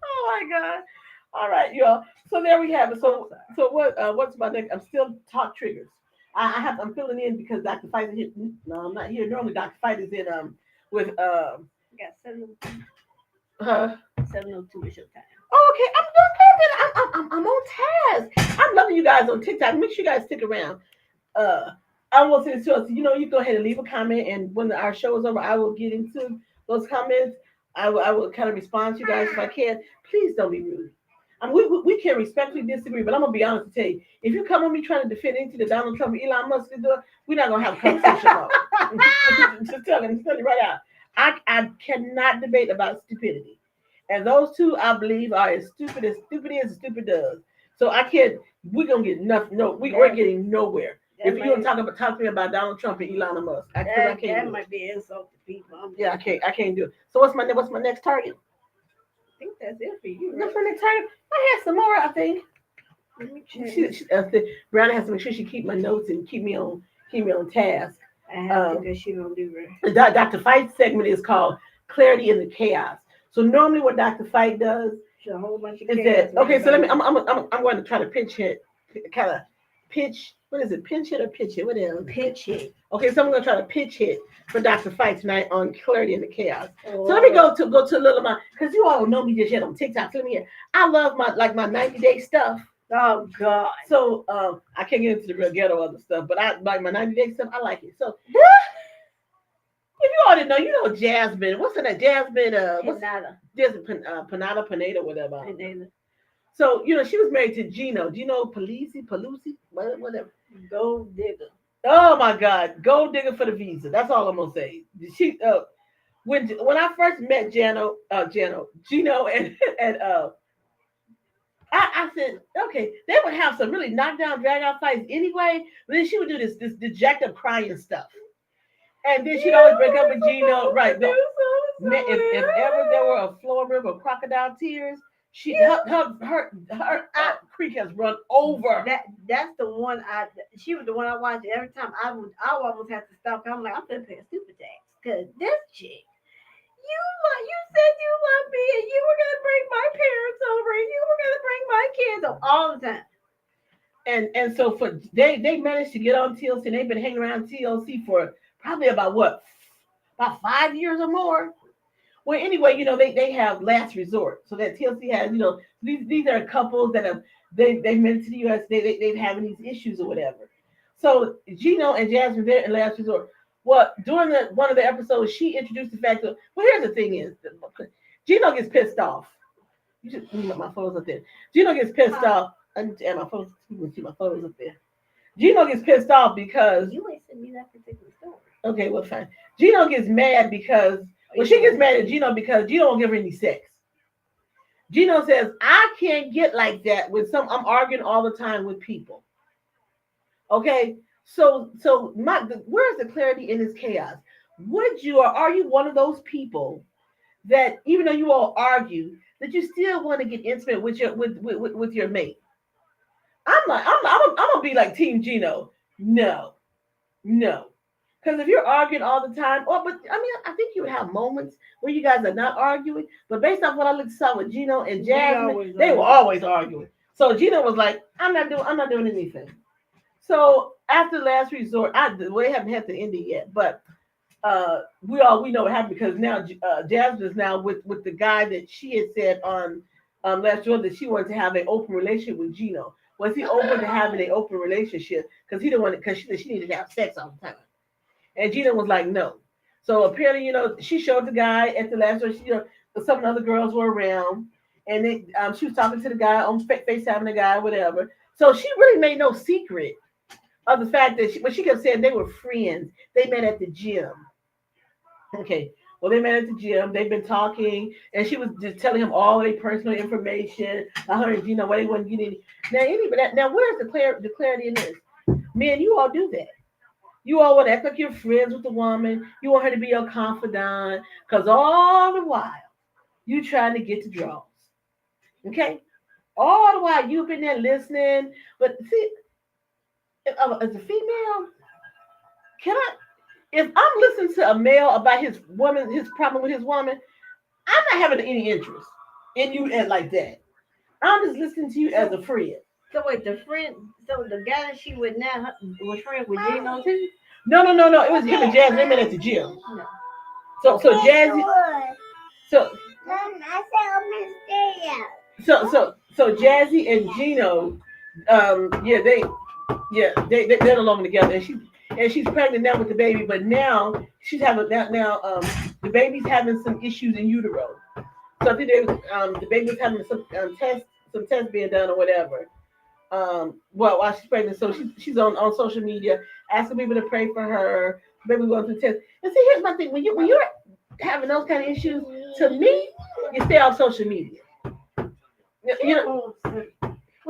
Oh my God. All right, y'all. So there we have it. So what's my next? I'm still talk triggers. I'm filling in because Dr. Fite is here. No, I'm not here. Normally Dr. Fite is in with You got 702. 702 is your time. Oh, okay. I'm on task. I'm loving you guys on TikTok. Make sure you guys stick around. I will say this to us. You go ahead and leave a comment, and when our show is over, I will get into those comments. I will kind of respond to you guys if I can. Please don't be rude. We can respectfully disagree, but I'm gonna be honest and tell you, if you come on me trying to defend anything that Donald Trump and Elon Musk is doing, we're not gonna have a conversation about it. Just tell you right out. I cannot debate about stupidity. And those two, I believe, are as stupid is and stupid does. So we're gonna get nothing. No, we're getting nowhere. If you don't talk to me about Donald Trump and Elon Musk, I can't. That might be an insult to people. I can't do it. So what's my next target? I think that's it for you. That's my next target. I had some more, I think. Let me check. Brianna has to make sure she keep my notes and keep me on task. I have to because she don't do right. Dr. Fite's segment is called Clarity in the Chaos. So normally what Dr. Fite does a whole bunch of is that okay. So I'm going to try to pitch hit, kind of pitch. What is it? Pinch hit or pitch hit? What is it? Pitch hit. Okay, so I'm going to try to pitch hit for Dr. Fite tonight on Clarity in the Chaos. Oh. So let me go to a little of my, because you all know me just yet on TikTok. So let me hear. I love my 90-day stuff. Oh God. So I can't get into the real ghetto other stuff, but I like my 90-day stuff. I like it. So if you all didn't know, you know Jasmine. What's in that? Jasmine? Panada, whatever. Panada. So she was married to Gino. Do you know Pelusi, whatever. Gold digger. Oh my God, gold digger for the visa. That's all I'm gonna say. She when I first met Gino and I said, okay, they would have some really knockdown, drag out fights anyway. But then she would do this dejected crying stuff, and then she'd always break up with Gino. Right? No, if ever there were a floor river of crocodile tears. Her creek has run over. That's the one she was the one I watched every time. I almost have to stop. I'm like, I'm gonna pay a stupid tax because this chick, you said you love me and you were gonna bring my parents over and you were gonna bring my kids over all the time. And so they managed to get on TLC and they've been hanging around TLC for probably about 5 years or more. Well, anyway, they have last resort. So that TLC has, these are couples that have they've made it to the US. They've having these issues or whatever. So Gino and Jasmine there in last resort. Well, during one of the episodes, she introduced the fact that here's the thing is Gino gets pissed off. You should my photos up there. Gino gets pissed off. And my photos, you can see my photos up there. Gino gets pissed off because you ain't sent me that particular story. okay, well fine. Gino gets mad because she gets mad at Gino because Gino won't give her any sex. Gino says, I can't get like that with I'm arguing all the time with people. Okay, so where's the clarity in this chaos? Would you or are you one of those people that even though you all argue, that you still want to get intimate with your mate? I'm gonna be like Team Gino. No. Because if you're arguing all the time, I think you would have moments where you guys are not arguing. But based off what I saw with Gino and Jasmine, they were always arguing. So Gino was like, I'm not doing anything. So after last resort, they haven't had the ending yet, but we know what happened because now Jasmine is now with the guy that she had said on last resort that she wanted to have an open relationship with Gino. Was he open to having an open relationship? Because he didn't want it because she needed to have sex all the time. And Gina was like, no. So apparently, she showed the guy at the last resort. Some of the other girls were around, and she was talking to the guy on FaceTime, the guy, whatever. So she really made no secret of the fact that she kept saying they were friends. They met at the gym. Okay. Well, they met at the gym. They've been talking, and she was just telling him all their personal information. I heard, what they wasn't getting. Now, where's the clarity in this? Man, you all do that. You all want to act like you're friends with the woman. You want her to be your confidant, because all the while you trying to get the draws. Okay, all the while you've been there listening. But see, as a female, if I'm listening to a male about his problem with his woman, I'm not having any interest in you and like that. I'm just listening to you as a friend. So wait, the guy that she with now was friends with Gino too? No. It was him and Jazzy. They met at the gym. No. So Jazzy. So Jazzy and Gino, they're no longer together, and she's pregnant now with the baby, but now she's having the baby's having some issues in utero. So I think the baby's having some tests being done or whatever. While she's pregnant, so she's on social media asking people to pray for her. Baby going through tests. And see, here's my thing: when you're having those kind of issues, to me, you stay off social media. Well,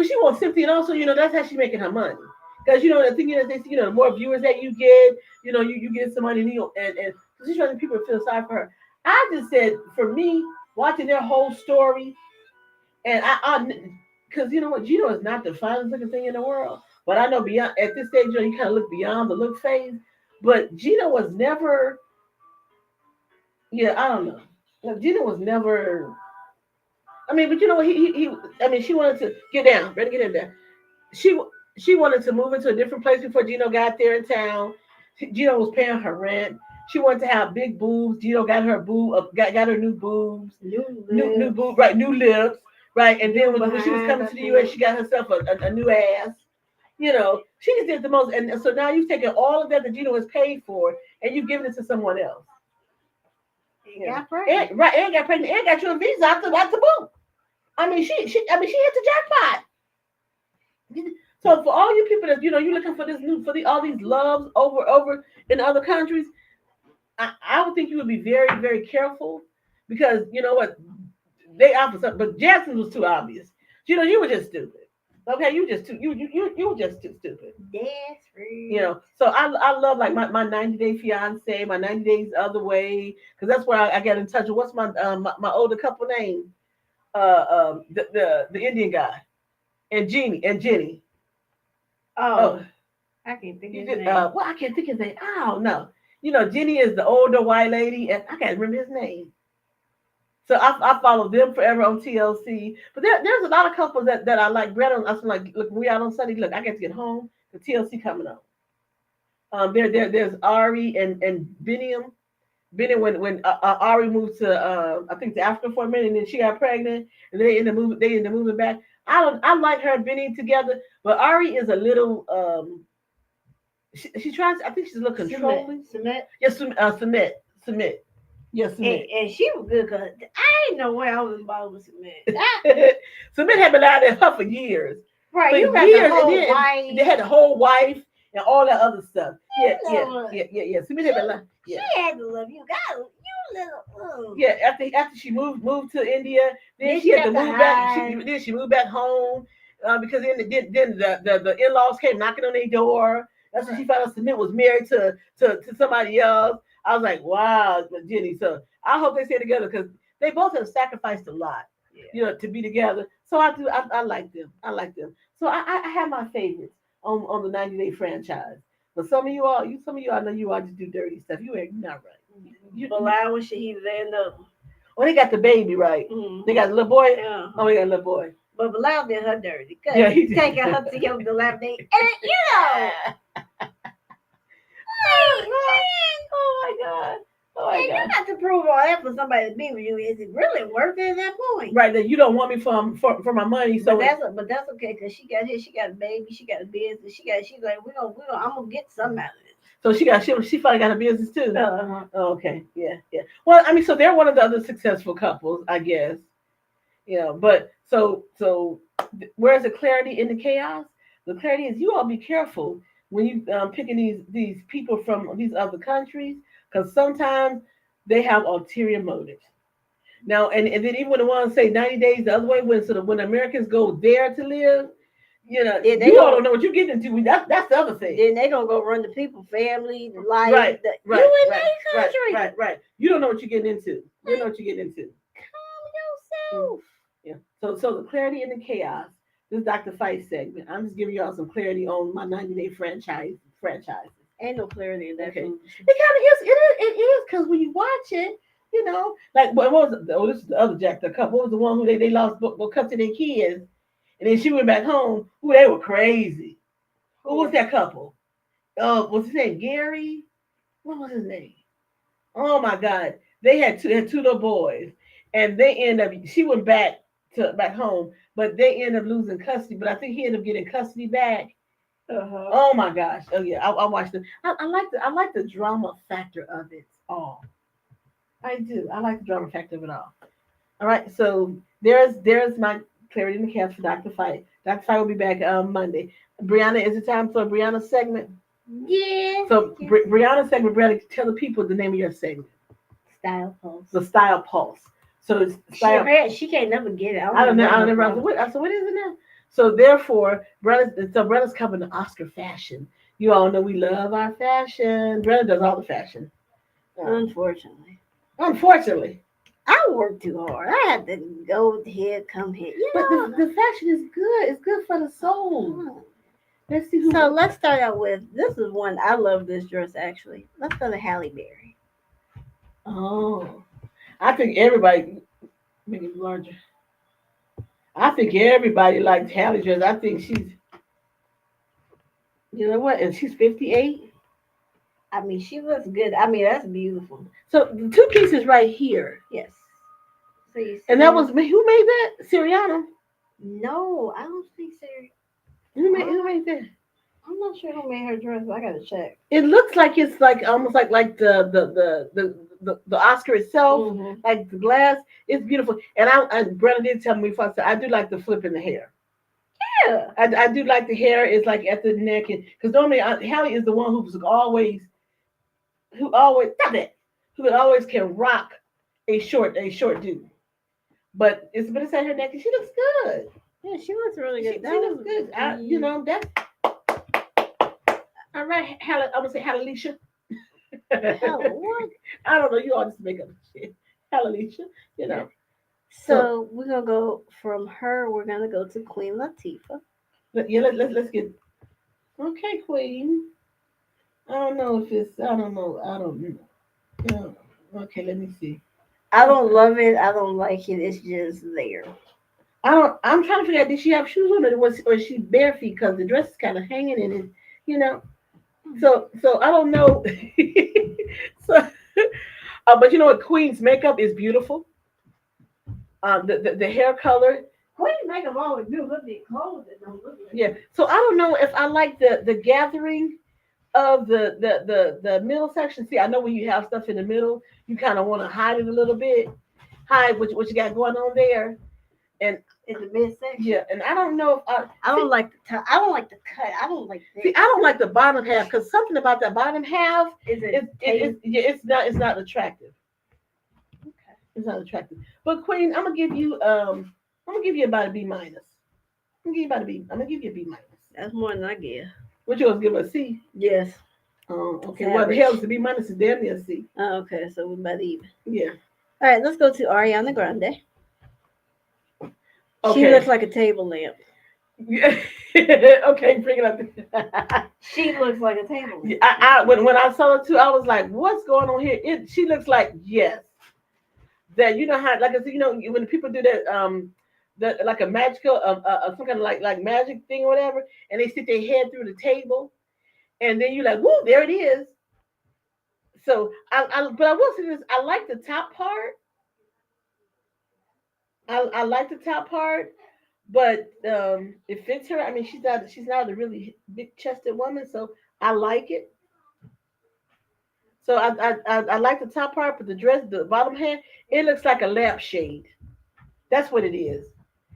she wants sympathy, and also, that's how she's making her money. Because the thing is, the more viewers that you get, you get some money, and she's trying to people to feel sorry for her. I just said, for me, watching their whole story, and because you know what, Gino is not the finest looking thing in the world. But I know beyond at this stage, you kind of look beyond the look phase. But Gino was never, I don't know. Gino was never. I mean, but she wanted to get down, ready to get in there. She wanted to move into a different place before Gino got there in town. Gino was paying her rent. She wanted to have big boobs. Gino got her got her new boobs, new boobs, right? New lips, right? And then when she was coming to the U.S., she got herself a new ass. She just did the most. And so now you've taken all of that Gino has paid for, and you've given it to someone else. Got pregnant, and got pregnant, and got you a visa out the boot. I mean, she hit the jackpot. So for all you people that you're looking for all these loves over in other countries, I would think you would be very, very careful, because you know what, they offer something, but Jasmine was too obvious. You were just stupid. Okay, you were just too stupid. That's free. So I love like my 90-day fiance, my 90 days other way, because that's where I got in touch with what's my older couple name, the Indian guy, and Jenny. Oh, I can't think of his name. I can't think of his name. I don't know. Jenny is the older white lady, and I can't remember his name. So I follow them forever on TLC. But there's a lot of couples that I like. Brett, I was like, look, we out on Sunday. Look, I get to get home. The TLC coming on. There's Ari and Biniam. Benny when Ari moved to I think to Africa for a minute, and then she got pregnant, and they end up moving back. I like her and Benny together, but Ari is a little she tries. I think she's a little controlling. Submit. Yes, submit. Yes, submit. And she was good because I ain't know where I was involved with Submit. Submit had been out there for years. Right, For you got years, the whole and then wife. they had the whole wife and all that other stuff. Yeah. Submit had been She had to love you. God, you little. Yeah, after she moved to India, then she had to move back. Then she moved back home because then the in-laws came knocking on their door. That's when she found out Submit was married to somebody else. I was like, wow, Jenny. So I hope they stay together because they both have sacrificed a lot, to be together. So I like them. So I have my favorites on the 90-day franchise. But some of you all, I know you all just do dirty stuff. You ain't not right. Bilal was he was there no. Oh, they got the baby, right? Mm-hmm. They got a little boy. Yeah. Oh, they got a little boy. But Bilal did her dirty. Yeah, he He's did. taking her to your dilapidate. And you know. Oh my God. And you got to prove all that for somebody to be with you. Is it really worth it at that point? Right, that you don't want me for my money. So but that's okay because she got a baby, she got a business, she's like I'm gonna get something out of it. So she finally got a business too. Uh-huh. Oh, okay, yeah. Well, I mean, so they're one of the other successful couples, I guess. But so where's the clarity in the chaos? The clarity is you all be careful when you picking these people from these other countries, because sometimes they have ulterior motives. Now, and then even when the ones say 90 days the other way, when Americans go there to live, you all don't know what you're getting into. That's the other thing. Then they gonna go run the people, family, the life. Right. You in that country. Right. You don't know what you're getting into. You know what you're getting into. Calm yourself. Yeah. So the clarity and the chaos. This is Dr. Fite segment. I'm just giving y'all some clarity on my 90-day franchises. Ain't no clarity in that. Okay. Food. It kind of is. It is because when you watch it, like what was it? Oh, this is the other Jack the couple. What was the one who they lost both cups to their kids, and then she went back home. Ooh, they were crazy. Who was that couple? What's his name? Gary? What was his name? Oh my God! They had two little boys, and she went back home, but they ended up losing custody. But I think he ended up getting custody back. Uh-huh. Oh my gosh! Oh yeah, I watched it. I like the drama factor of it all. I do. I like the drama factor of it all. All right, so there's my clarity in the cast for Dr. Fite. Dr. Fite will be back Monday. Brianna, is it time for a Brianna segment? Yeah. So Brianna segment. Brianna, tell the people the name of your segment. Style Pulse. The Style Pulse. So it's style. She can't never get it. I don't know. So what is it now? So therefore, Brenna's covering the Oscar fashion. You all know we love our fashion. Brenna does all the fashion. Unfortunately. I work too hard. I have to go here, come here. But the fashion is good. It's good for the soul. Let's see So let's start out with, this is one, I love this dress actually. Let's go to Halle Berry. Oh. I think everybody, make it larger. I think everybody likes Halle dress. I think she's, you know what? And she's 58. I mean, she looks good. I mean, that's beautiful. So the two pieces right here. Yes. So you see, and that was, who made that? Siriana? No, I don't think so. Who made that? I'm not sure who made her dress. I gotta check. It looks like it's like almost like the Oscar itself, like the glass. It's beautiful. And Brenna did tell me before, I do like the flip in the hair. Yeah, I do like the hair. It's like at the neck, and because normally Halle is the one who always can rock a short dude. But it's at her neck, and she looks good. Yeah, she looks really good. She looks good. That's all right. I'm gonna say Hallelujah. What? I don't know. You all just make up shit. Hallelujah. So we're gonna go from her. We're gonna go to Queen Latifah. Let's get. Okay, Queen. I don't know. Okay, let me see. I don't love it. I don't like it. It's just there. I'm trying to figure out, did she have shoes on, or is she bare feet? Because the dress is kind of hanging in it, So I don't know. So But you know what? Queen's makeup is beautiful. The hair color. Queen makeup always do look at clothes that don't look like. Yeah. So I don't know if I like the gathering of the middle section. See, I know when you have stuff in the middle, you kind of want to hide it a little bit, hide what you got going on there, and In the midsection. yeah. And I don't know if I don't like the top. I don't like the cut. I don't like this. see. I don't like the bottom half because something about that bottom half Is it? it's not attractive. Okay. It's not attractive. But Queen, I'm gonna give you about a B minus. I'm gonna give you a B minus. That's more than I give. What you gonna give a C? Yes. Oh, okay. It's Well, the average. hell is a B minus is damn near a C. Oh, okay, so we're about even. Yeah. All right, let's go to Ariana Grande. Okay. She looks like a table lamp. Yeah. Okay, bring it up. She looks like a table lamp. When I saw it too, I was like, "What's going on here?" She looks like yes, that you know how like I said, you know when people do that like a magical some kind of like magic thing or whatever, and they stick their head through the table, and then you're like, "Woo, there it is." So but I will say this: I like the top part. I like the top part, but it fits her. I mean, she's not a really big chested woman, so I like it. So I like the top part, but the dress, the bottom hand, it looks like a lampshade. That's what it is.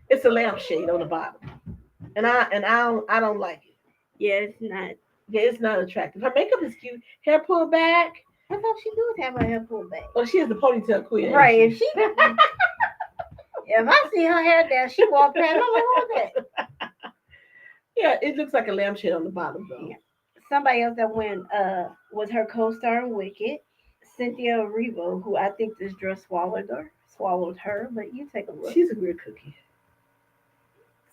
It's a lampshade on the bottom, and I don't like it. Yeah, it's not. Yeah, it's not attractive. Her makeup is cute. Hair pulled back. I thought she do have her hair pulled back. Well, she has the ponytail queen. ain't Right. she? If I see her hair down, she walk past. I'm like, what was that? Yeah, it looks like a lampshade on the bottom though. Yeah. Somebody else that went was her co-star in Wicked, Cynthia Erivo, who I think this dress swallowed her. But you take a look. She's a weird cookie.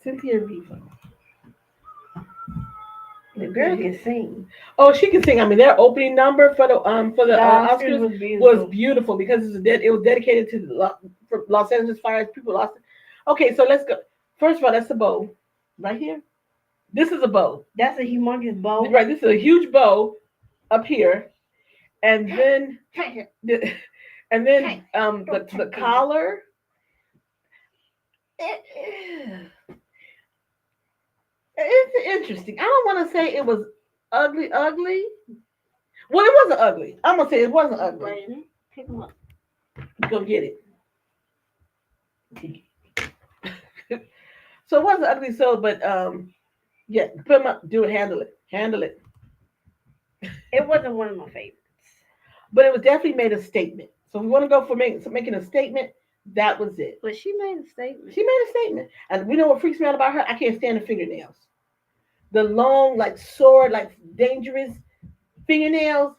Cynthia Erivo. The girl can sing. Oh, she can sing. I mean, their opening number for the Oscars was was beautiful because it was dedicated to for Los Angeles fires. People lost it. Okay, so let's go. First of all, that's a bow right here. This is a bow. That's a humongous bow. Right, this is a huge bow up here, and then the collar. It's interesting. I don't want to say it was ugly. Well, it wasn't ugly. I'm gonna say it wasn't ugly. Right. Pick 'em up. Go get it. So it wasn't ugly. So, but yeah, put them up. Do it. Handle it. It wasn't one of my favorites. But it was definitely made a statement. So if we want to go for making a statement, that was it. But she made a statement. She made a statement. And we know what freaks me out about her? I can't stand the fingernails. The long, like sword, like dangerous fingernails.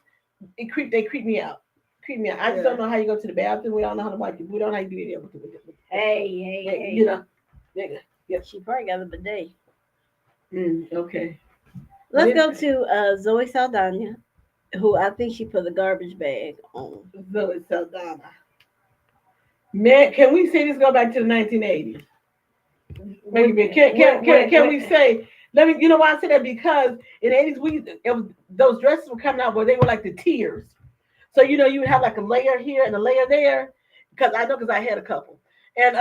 They creep me out. I just don't know how you go to the bathroom. We don't know how to wipe it. We don't know how you do it. Hey. You know. Nigga. Yeah. She probably got a bidet. Okay. Let's go to Zoe Saldana, who I think she put a garbage bag on. Zoe Saldana. Man, can we say this go back to the 1980s? Can we say? Let me. You know why I say that? Because in the 80s, those dresses were coming out where they were like the tiers. So you know you would have like a layer here and a layer there. Because I had a couple, and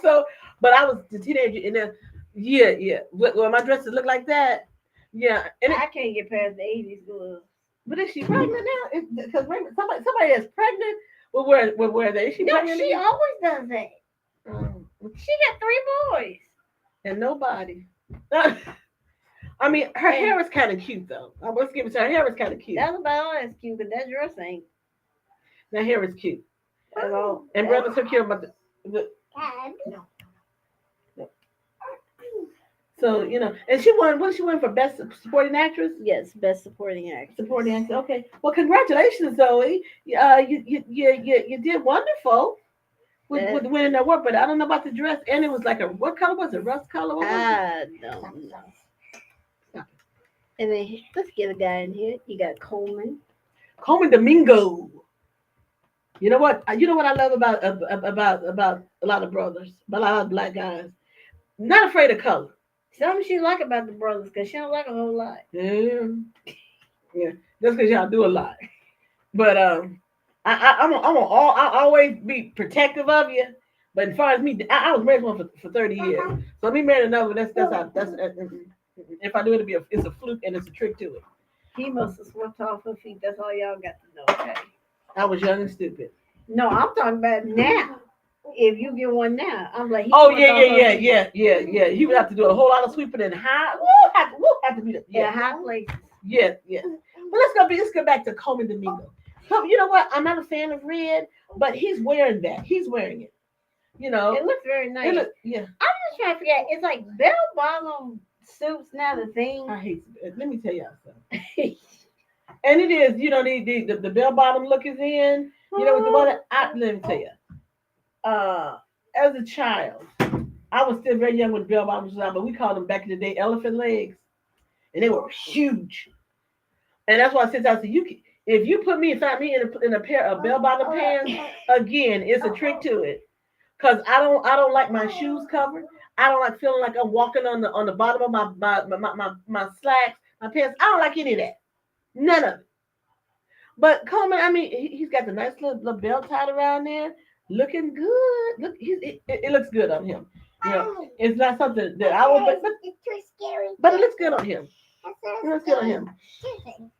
so. But I was the teenager, and then yeah. When my dresses look like that, yeah. And I can't get past the 80s gloves. But is she pregnant now? Because somebody that's pregnant will wear that. Is she No, pregnant? she always does that. Mm. She got 3 boys. And nobody. I mean, her hair is kind of cute though. Let's give it to her. Her hair is kind of cute. That's about all that's cute, but that dress ain't. That hair is cute. At all. And brother took care about the No. So you know, and she won. What did she win for best supporting actress? Yes, best supporting actress. Supporting actress. Okay. Well, congratulations, Zoe. You did wonderful with winning that award. But I don't know about the dress. And it was like what color was it? Rust color? What was I don't know. And then let's get a guy in here. You got Coleman. Coleman Domingo. You know what? I love about a lot of brothers, about a lot of black guys. Not afraid of color. Something she like about the brothers, because she don't like a whole lot. Yeah. That's because y'all do a lot. But I'll always be protective of you. But as far as me, I was married to one for 30 years. So me married another, that's if I do it, it's a fluke and it's a trick to it. He must have swept off her feet. That's all y'all got to know. Okay. I was young and stupid. No, I'm talking about now. If you get one now, I'm like, Oh yeah. He would have to do a whole lot of sweeping and high. We'll have to be the high places. Yes. But let's go back to Coleman Domingo. You know what? I'm not a fan of red, but he's wearing that. He's wearing it. You know, it looks very nice. I'm just trying to forget. It's like bell bottom suits now the thing. I hate it. Let me tell y'all something. And it is, you know, the bell bottom look is in. You know, let me tell you. As a child, I was still very young when bell bottoms was out, but we called them back in the day elephant legs, and they were huge. And that's why since I said if you find me in a pair of bell bottom pants again, it's a trick to it. Cause I don't like my shoes covered. I don't like feeling like I'm walking on the bottom of my slacks, my pants. I don't like any of that. None of it. But Coleman, I mean, he's got the nice little belt tied around there, looking good. Look, it looks good on him. You know, it's not something that I would, but It's too scary. it looks good on him. It looks good on him.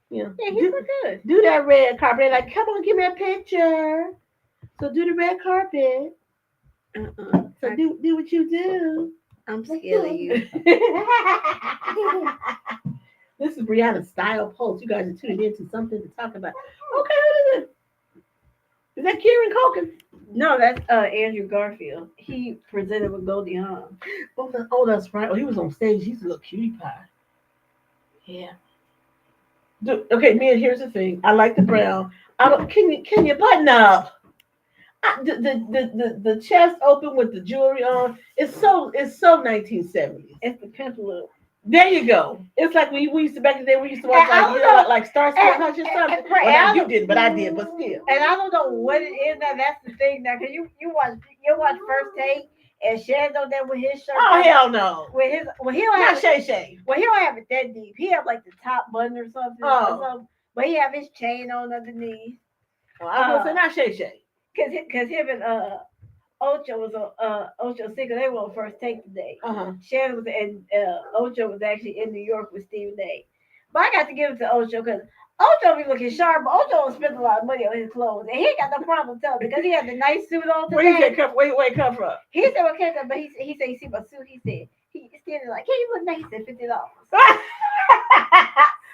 Yeah, he look good. Do that red carpet. They're like, come on, give me a picture. So do the red carpet. So do what you do. I'm scared of you. This is Brianna's Style Pulse. You guys are tuning into something to talk about. Okay, what is it? Is that Kieran Culkin? No, that's Andrew Garfield. He presented with Goldie Hawn. Oh, that's right. Oh, he was on stage. He's a little cutie pie. Yeah. Okay, Mia, here's the thing. I like the brown. Can you button up? The chest open with the jewelry on. It's so 1970s. It's the pimp look. There you go. It's like we used to back in the day. We used to watch like Starsky and Hutch or something. Well, you didn't, but I did. But still. And I don't know what it is now. That's the thing now, because you watch First Take and Shadow there with his shirt. Oh hell no. With his he don't Not have Shay. Well, he don't have it that deep. He have like the top button or something. But he have his chain on underneath. Oh, I was gonna say not Shay. Cause him and Ocho was Ocho single. They were on First Take today. Shannon was and Ocho was actually in New York with Stephen A. But I got to give it to Ocho because Ocho be looking sharp. But Ocho don't spend a lot of money on his clothes, and he ain't got no problem telling because he had the nice suit on today. Where you come from? He said, "Well, come from?" But he said, "You see my suit?" He said, "He standing like, hey, you look nice." He said, $50.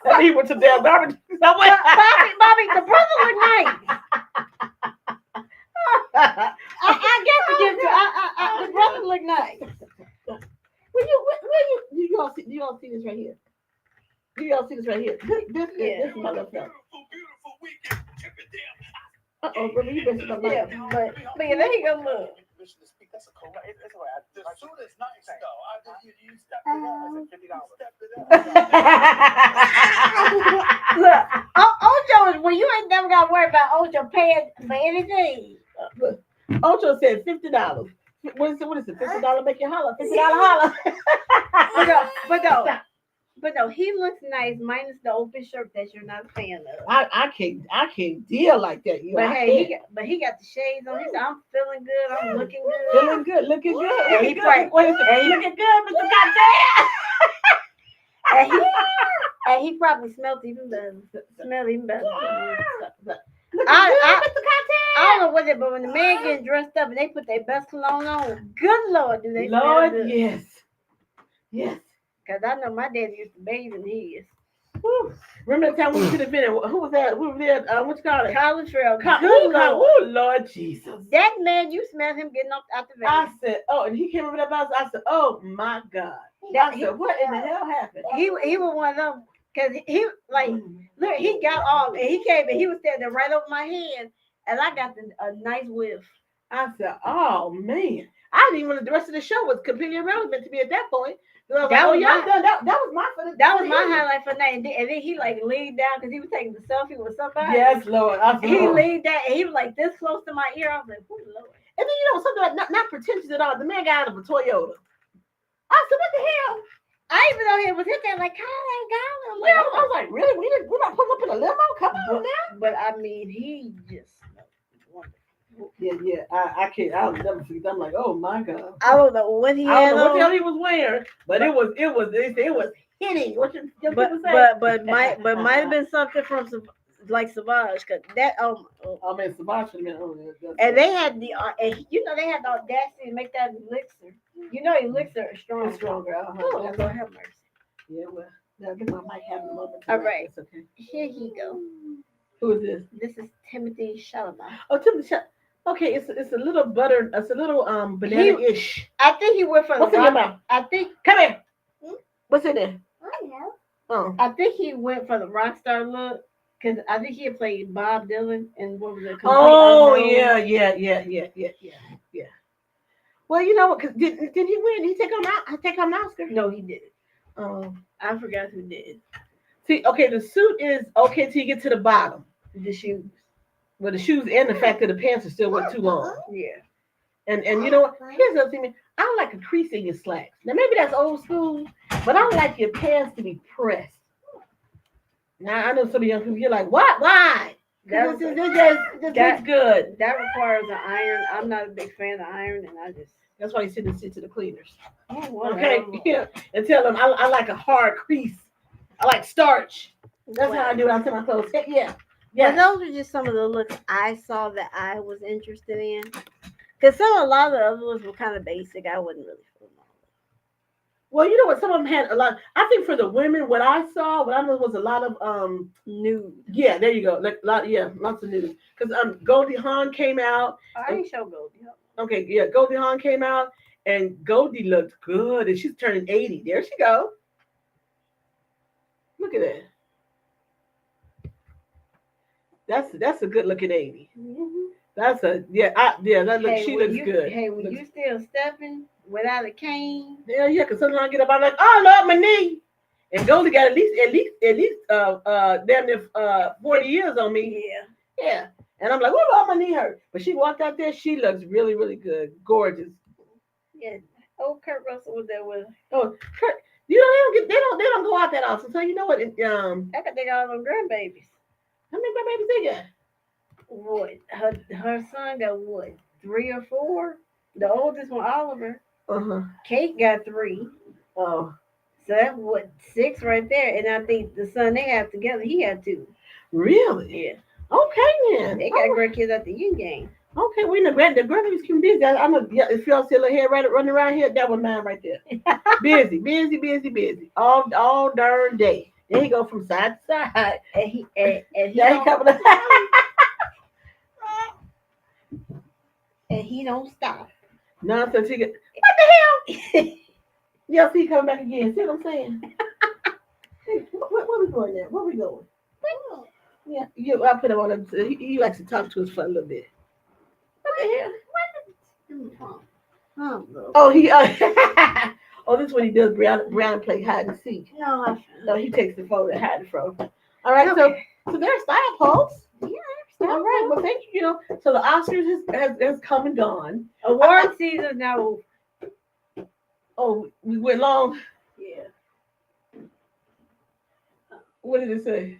And he went to damn garbage. Bobby, the brother look nice. I guess to give to the brother look nice. Do you all see this right here? Do you all see this right here? This is my little fella. Brother, you better stop. Yeah, but yeah, there you go. Look. That's a cool. The suit is nice though. You stepped it up. $50. Look, Ocho is when you ain't never got to worry about Ocho paying for anything. Ocho said $50. What is it? $50 make you holler. $50 holler. But no, he looks nice minus the open shirt that you're not a fan of. I can't deal like that. He got the shades on. He said, "I'm feeling good. I'm looking good. Looking good. And he looking good, Mr. Goddamn. And he probably smelled even better. I don't know what it, but when the man getting dressed up and they put their best cologne on, good Lord, do they smell good? Yes. Because I know my daddy used to bathe in his. Woo. Remember the time we should have been? Who was that? Who was there? What you call it? College Trail. Oh, Lord Jesus. That man, you smelled him getting out the van. I said, and he came over that bus. I said, oh my God. I said, what in the hell happened? He was one of them. Because he, look, he got off and he came and he was standing right over my hand. And I got a nice whiff. I said, oh man. I didn't even know the rest of the show was completely irrelevant to me at that point. That was my highlight for the night. And then he leaned down because he was taking the selfie with somebody. Yes, Lord. He leaned down and he was like this close to my ear. I was like, oh Lord. And then something like not pretentious at all. The man got out of a Toyota. I said, what the hell? I even know he was hit there like, Colin. I was like, really? We're not pulling up in a limo? Come on now. But I mean, he just smelled Yeah. I can't. I'll never forget. I'm like, oh my god. I don't know what he I had don't know what the hell on. he was wearing, but it was. They say it was hitting. What your But people say? might have been something from like Savage, cause that I mean, Sebastian, man. Oh, and they had the and you know they had the audacity to make that elixir. You know elixir is strong. it's stronger. Oh Lord have mercy. Yeah, well, I think I might have a moment. All right. It's okay. Here he go. Who is this? This is Timothy Chalamet. Oh, Timothy. Okay, it's a little butter. It's a little banana-ish. I think he went for What's the in your rock. mouth? I think Come here. Hmm? What's in there? I know. Oh. I think he went for the rock star look because I think he had played Bob Dylan and what was it? Complete Oh Unknown. yeah. Well, you know what? Did he win? Did he take home an Oscar? No, he didn't. Oh. I forgot who did. See, okay, the suit is okay till you get to the bottom. The shoes. Well, the shoes and the fact that the pants are still went too long. Yeah. And you know what? Here's the other thing. I don't like a crease in your slacks. Now maybe that's old school, but I don't like your pants to be pressed. Now I know some of young people. You're like, what? Why? That, This looks good. that requires an iron. I'm not a big fan of iron, and I just That's why you send this shit to the cleaners. oh, Okay, yeah, and tell them I like a hard crease. I like starch. That's how I do it. I tell my clothes. Yeah. Yeah, those are just some of the looks I saw that I was interested in. Because a lot of the other ones were kind of basic. I wasn't really feeling all Well, you know what? Some of them had a lot. I think for the women, what I know was a lot of nude. Yeah, there you go. Like lots of nude. Because Goldie Hawn came out. I ain't show Goldie. Okay, yeah, Goldie Hawn came out, and Goldie looked good, and she's turning 80. There she go. Look at that. That's a good looking 80. Mm-hmm. That's a she looks good. Hey, when you still stepping without a cane. Yeah, because sometimes I get up, I'm like, oh Lord, my knee. And Goldie got at least damn near 40 years on me. Yeah. Yeah. And I'm like, oh, my knee hurt. But she walked out there, she looks really, really good. Gorgeous. Yeah. Oh, Kurt Russell was there with her. Oh, Kurt, you know, they don't go out that often. So you know what? I could think all them grandbabies. How many grandbabies they got? What? Her son got what? 3 or 4? The oldest one, Oliver. Uh-huh. Kate got 3. Oh. So that's what 6 right there. And I think the son they have together, he had 2. Really? Yeah. Okay then. They got great kids at the yin game. Okay, we know the grandbabies can be busy. If y'all see a little hair running around here, that was mine right there. busy. All darn day. There he go from side to side. And he Coming up. and he don't stop. Nonsense. What the hell? Yeah, see, coming back again. See what I'm saying? Where we going now? Where we going? Yeah, I put him on him. He likes to talk to us for a little bit. What the hell? Oh, this is what he does. Brown play hide and seek. No, he takes the phone and hide it from. All right, Okay. so there's style pulse. Yeah, All right, well, thank you. So the Oscars has come and gone. award season now. Oh, we went long. Yeah. What did it say?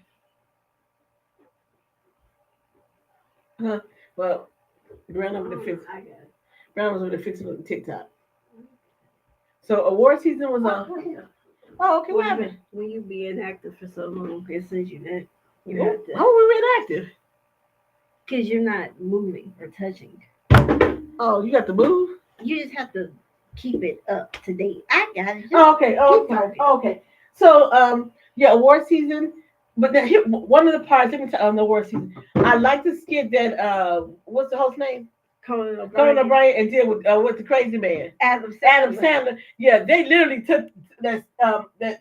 Huh? Well, Brown over the fix. I got it. Brown was over the fixing on TikTok. So award season was on. Oh, okay. What happened? When you be inactive for so long, it says you have to, How were we inactive? because you're not moving or touching. Oh, you got to move. You just have to keep it up to date. I got it. Just Oh, okay. keep talking. Okay. So, award season. But then one of the parts, let me tell on the award season. I like the skit that what's the host name? Conan Conan O'Brien and did with the crazy man. Adam Sandler. Yeah, they literally took that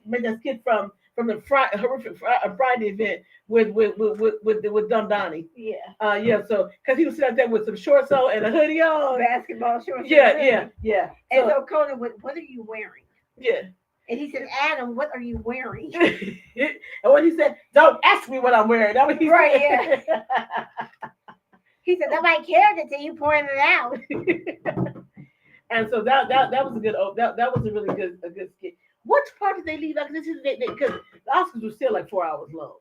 made that skit from the horrific Friday event with Dumb Donnie. Yeah. So because he was sitting out there with some shorts on and a hoodie on. Basketball shorts. Yeah. And so Conan went, what are you wearing? Yeah. And he said, Adam, what are you wearing? And when he said, "Don't ask me what I'm wearing," that was he Right, said. He said, nobody cared until you pointed it out. And so that was a good that was a really good skit. Which part did they leave out? Because the Oscars were still like 4 hours long.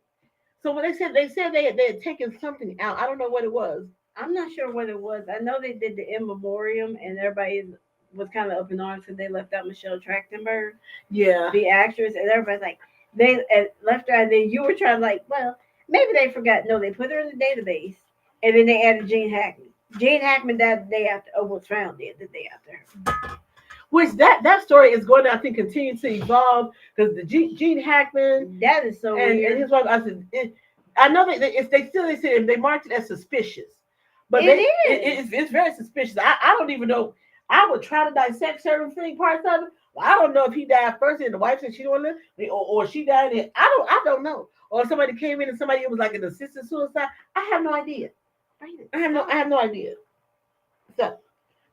So when they said they had taken something out, I don't know what it was. I'm not sure what it was. I know they did the in memoriam, and everybody was kind of up in arms because they left out Michelle Trachtenberg, Yeah. the actress, and everybody's like, they left her, and then you were trying like, well, maybe they forgot. No, they put her in the database, and then they added Gene Hackman. Gene Hackman died the day after, was found dead the day after her. Which that story is going to, I think, continue to evolve because the Gene Hackman That is so and weird. his wife. I know that they said they marked it as suspicious, but it's very suspicious. I don't even know. I would try to dissect certain parts of it. Well, I don't know if he died first and the wife said she don't live, or she died. And I don't know. Or somebody came in and somebody was like an assisted suicide. I have no idea. I have no idea. So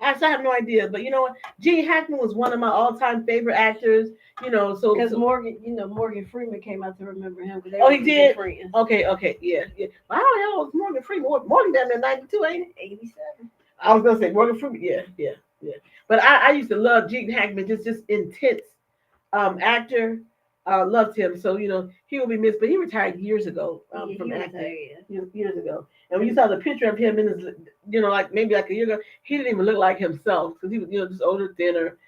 I have no idea. But you know what? Gene Hackman was one of my all-time favorite actors. You know, so because Morgan Freeman came out to remember him. Oh, he did. Friends. Okay, yeah. Well, how the hell was Morgan Freeman? Morgan down there 92, ain't it? 87. I was gonna say Morgan Freeman. Yeah. But I used to love Gene Hackman, just intense actor. Loved him. So you know he will be missed. But he retired years ago from acting. Years ago. And when you saw the picture of him in his, like maybe like a year ago, he didn't even look like himself because he was, just older, thinner.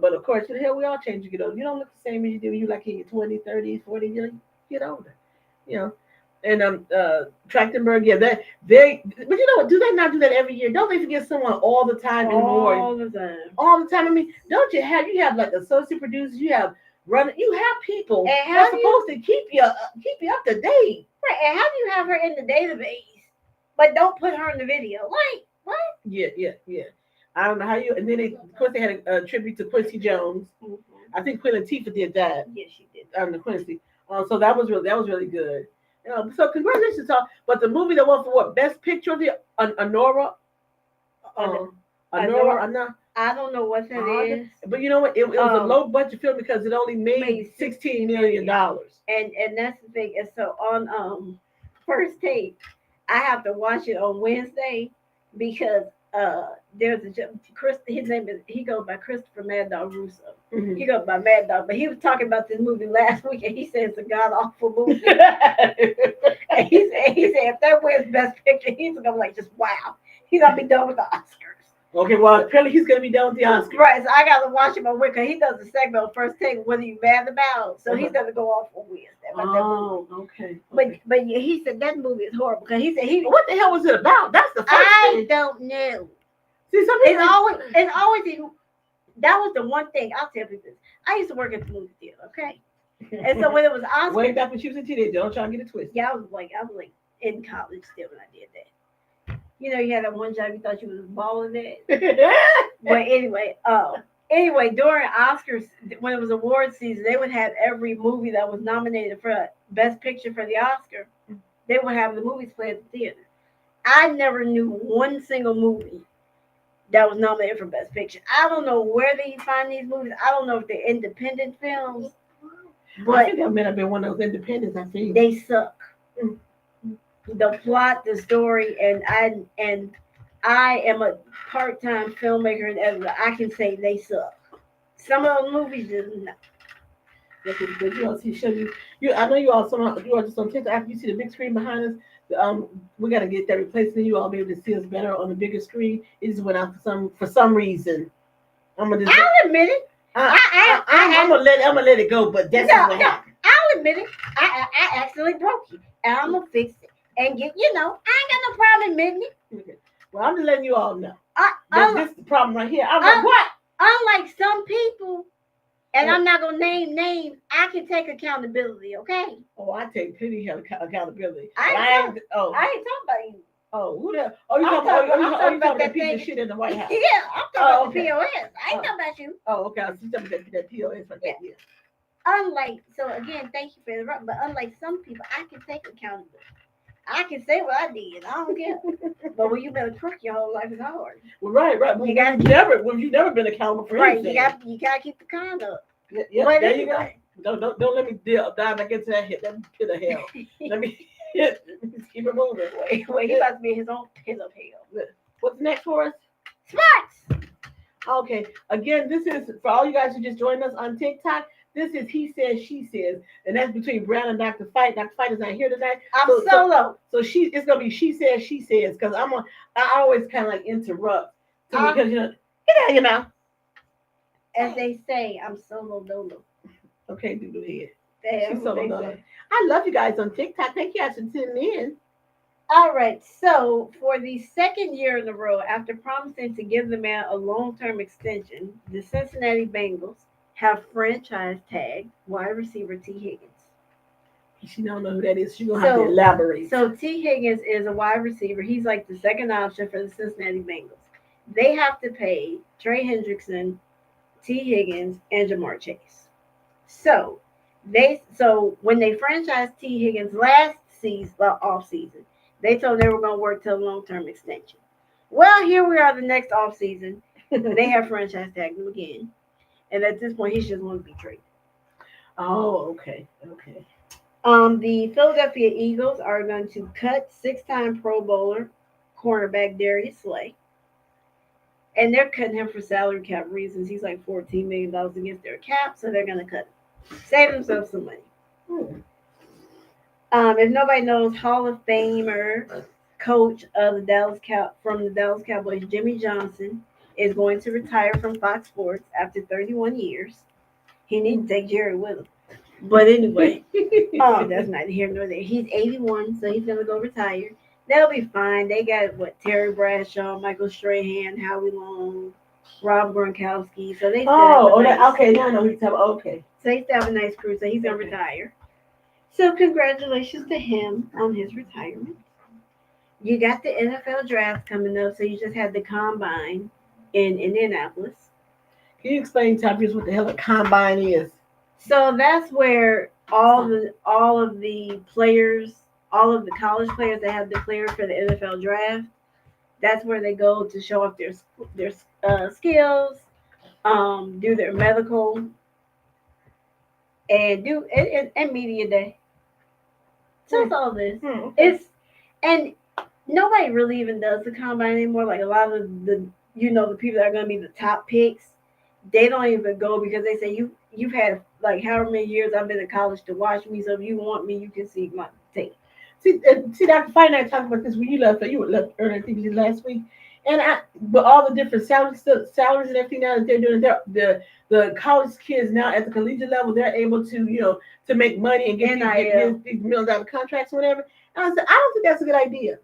But of course, hell, we all change as you get older. You don't look the same as you do when you like in your 20s, 30s, 40s. You get older. And Trachtenberg, yeah, but you know what? Do they not do that every year? Don't they forget someone all the time anymore? All the time. All the time. I mean, don't you have like associate producers? You have people And that's supposed to keep you up to date. Right, and how do you have her in the database, but don't put her in the video? Like what? Yeah. I don't know how you. And then of course they had a tribute to Quincy Jones. Mm-hmm. I think Queen Latifah did that. Yes, she did. The Quincy. So that was really good. So congratulations, all. But the movie that won for what best picture of the Anora. Anora. I don't know what that is. But you know what? It was a low budget film because it only made $16 million. And that's the thing. And so on First Take, I have to watch it on Wednesday because there's his name is, he goes by Christopher Mad Dog Russo. Mm-hmm. He goes by Mad Dog, but he was talking about this movie last week and he said it's a god awful movie. And he said if that wins Best Picture, he's gonna be like just wow. He's gonna be done with the Oscars. Okay, well, apparently he's going to be done with the Oscars. Right, so I got to watch him on Wednesday. He does a segment on First Take, what are you mad about? So he's going to go off on Wednesday. Okay. But yeah, he said that movie is horrible. Because he said, what the hell was it about? That's the first thing. I don't know. See, it's always, that was the one thing, I'll tell you this. I used to work at the movie theater, okay? And so when it was Oscars. Way back when she was a teenager, don't try to get it twisted. Yeah, I was like in college still when I did that. You had that one job you thought you was balling at. But anyway, during Oscars, when it was award season, they would have every movie that was nominated for Best Picture for the Oscar. They would have the movies play at the theater. I never knew one single movie that was nominated for Best Picture. I don't know where they find these movies. I don't know if they're independent films. But I think that may have been one of those independents, I think. They suck. The plot, the story, and I am a part-time filmmaker and editor. I can say they suck. Some of those movies just not. But you all see, I know you all just on TikTok. After you see the big screen behind us, we got to get that replaced, and you all be able to see us better on the bigger screen. It just went out for some reason. I'll admit it. I'm gonna let it go, but that's what happened. I'll admit it. I accidentally broke it, and I'm gonna fix it. And I ain't got no problem admitting it. Okay. Well, I'm just letting you all know. This is the problem right here. I'm like, what? Unlike some people, and I'm not gonna name names, I can take accountability. Okay. Oh, I take plenty of accountability. I ain't talking about you. Oh, who the? Oh, you talking about that piece of shit in the White House? Yeah, I'm talking about the POS. I ain't talking about you. Oh, okay. I was talking about that POS right there. Yeah. Unlike, so again, thank you for interrupting. But unlike some people, I can take accountability. I can say what I did. I don't care. But when you've been a crook your whole life, is hard. Well, right. Well, you've never been accountable for anything. You gotta keep the conduct. Yeah, there you go. Don't let me dive back into that pit of hell. Let me keep it moving. Wait, he about to be in his own pit of hell. What's next for us? Sports. Okay. Again, this is for all you guys who just joined us on TikTok. This is he says, she says, and that's between Briana and Dr. Fite. Dr. Fite is not here tonight. I'm So- solo. So it's gonna be she says, she says, because I always kind of like interrupt because get out of your mouth. As they say, I'm solo dolo. Okay, do ahead. That's She's what solo they dolo. say. I love you guys on TikTok. Thank you guys for tuning in. All right, so for the second year in a row, after promising to give the man a long-term extension, the Cincinnati Bengals have franchise tagged wide receiver T. Higgins. She don't know who that is. She's gonna have to So- elaborate. So T. Higgins is a wide receiver. He's like the second option for the Cincinnati Bengals. They have to pay Trey Hendrickson, T. Higgins, and Jamar Chase. So when they franchised T. Higgins last season, off season, they told them they were going to work till a long-term extension. Well, here we are the next off season. They have franchise tagged him again, and at this point, he's just going to be traded. Oh, okay. The Philadelphia Eagles are going to cut six-time Pro Bowler cornerback Darius Slay. And they're cutting him for salary cap reasons. He's like $14 million against their cap, so they're going to cut him. Save themselves some money. If nobody knows, Hall of Famer coach of from the Dallas Cowboys, Jimmy Johnson, is going to retire from Fox Sports after 31 years. He needs to take Jerry with him. But anyway, that's neither here nor there. He's 81, so he's going to go retire. They'll be fine. They got Terry Bradshaw, Michael Strahan, Howie Long, Rob Gronkowski. So they okay. Now I know who you're talking about. Okay. So they still have a nice crew. So he's gonna retire. So congratulations to him on his retirement. You got the NFL draft coming up, so you just had the combine in Indianapolis. Can you explain to us what the hell a combine is? So that's where all of the players, all of the college players that have declared for the NFL draft, that's where they go to show off their skills, do their medical, and do and media day. So it's all this. It's and nobody really even does the combine anymore. Like a lot of the the people that are going to be the top picks, they don't even go because they say you've had like however many years I've been in college to watch me. So if you want me, you can see my tape. See, Dr. Fite and I talked about this when you left earlier, I think you did last week. But all the different salaries and everything now that they're doing, the college kids now at the collegiate level, they're able to, to make money and get these $1 million contracts or whatever. And I said, I don't think that's a good idea.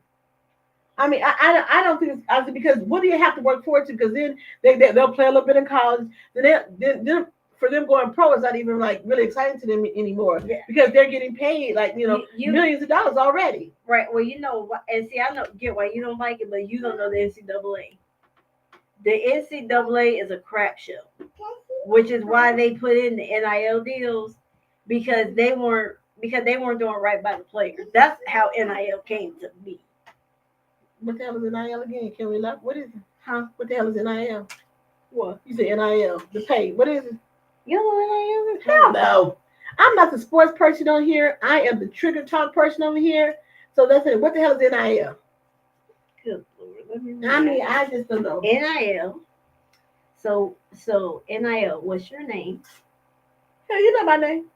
I mean, I don't think it's because what do you have to work forward to? Because then they'll play a little bit in college. Then for them going pro is not even like really exciting to them anymore because they're getting paid like millions of dollars already. Right. Well, and see, I get why you don't like it, but you don't know the NCAA. The NCAA is a crap show, which is why they put in the NIL deals because they weren't doing right by the players. That's how NIL came to be. What the hell is NIL again? Can we look? What is it? Huh? What the hell is NIL? What? You said NIL, the pay. What is it? You know what NIL is? Hell no. I'm not the sports person on here. I am the trigger talk person over here. So that's it. What the hell is NIL? Good Lord. Let me I just don't know. NIL. So NIL, what's your name? Hell, you know my name.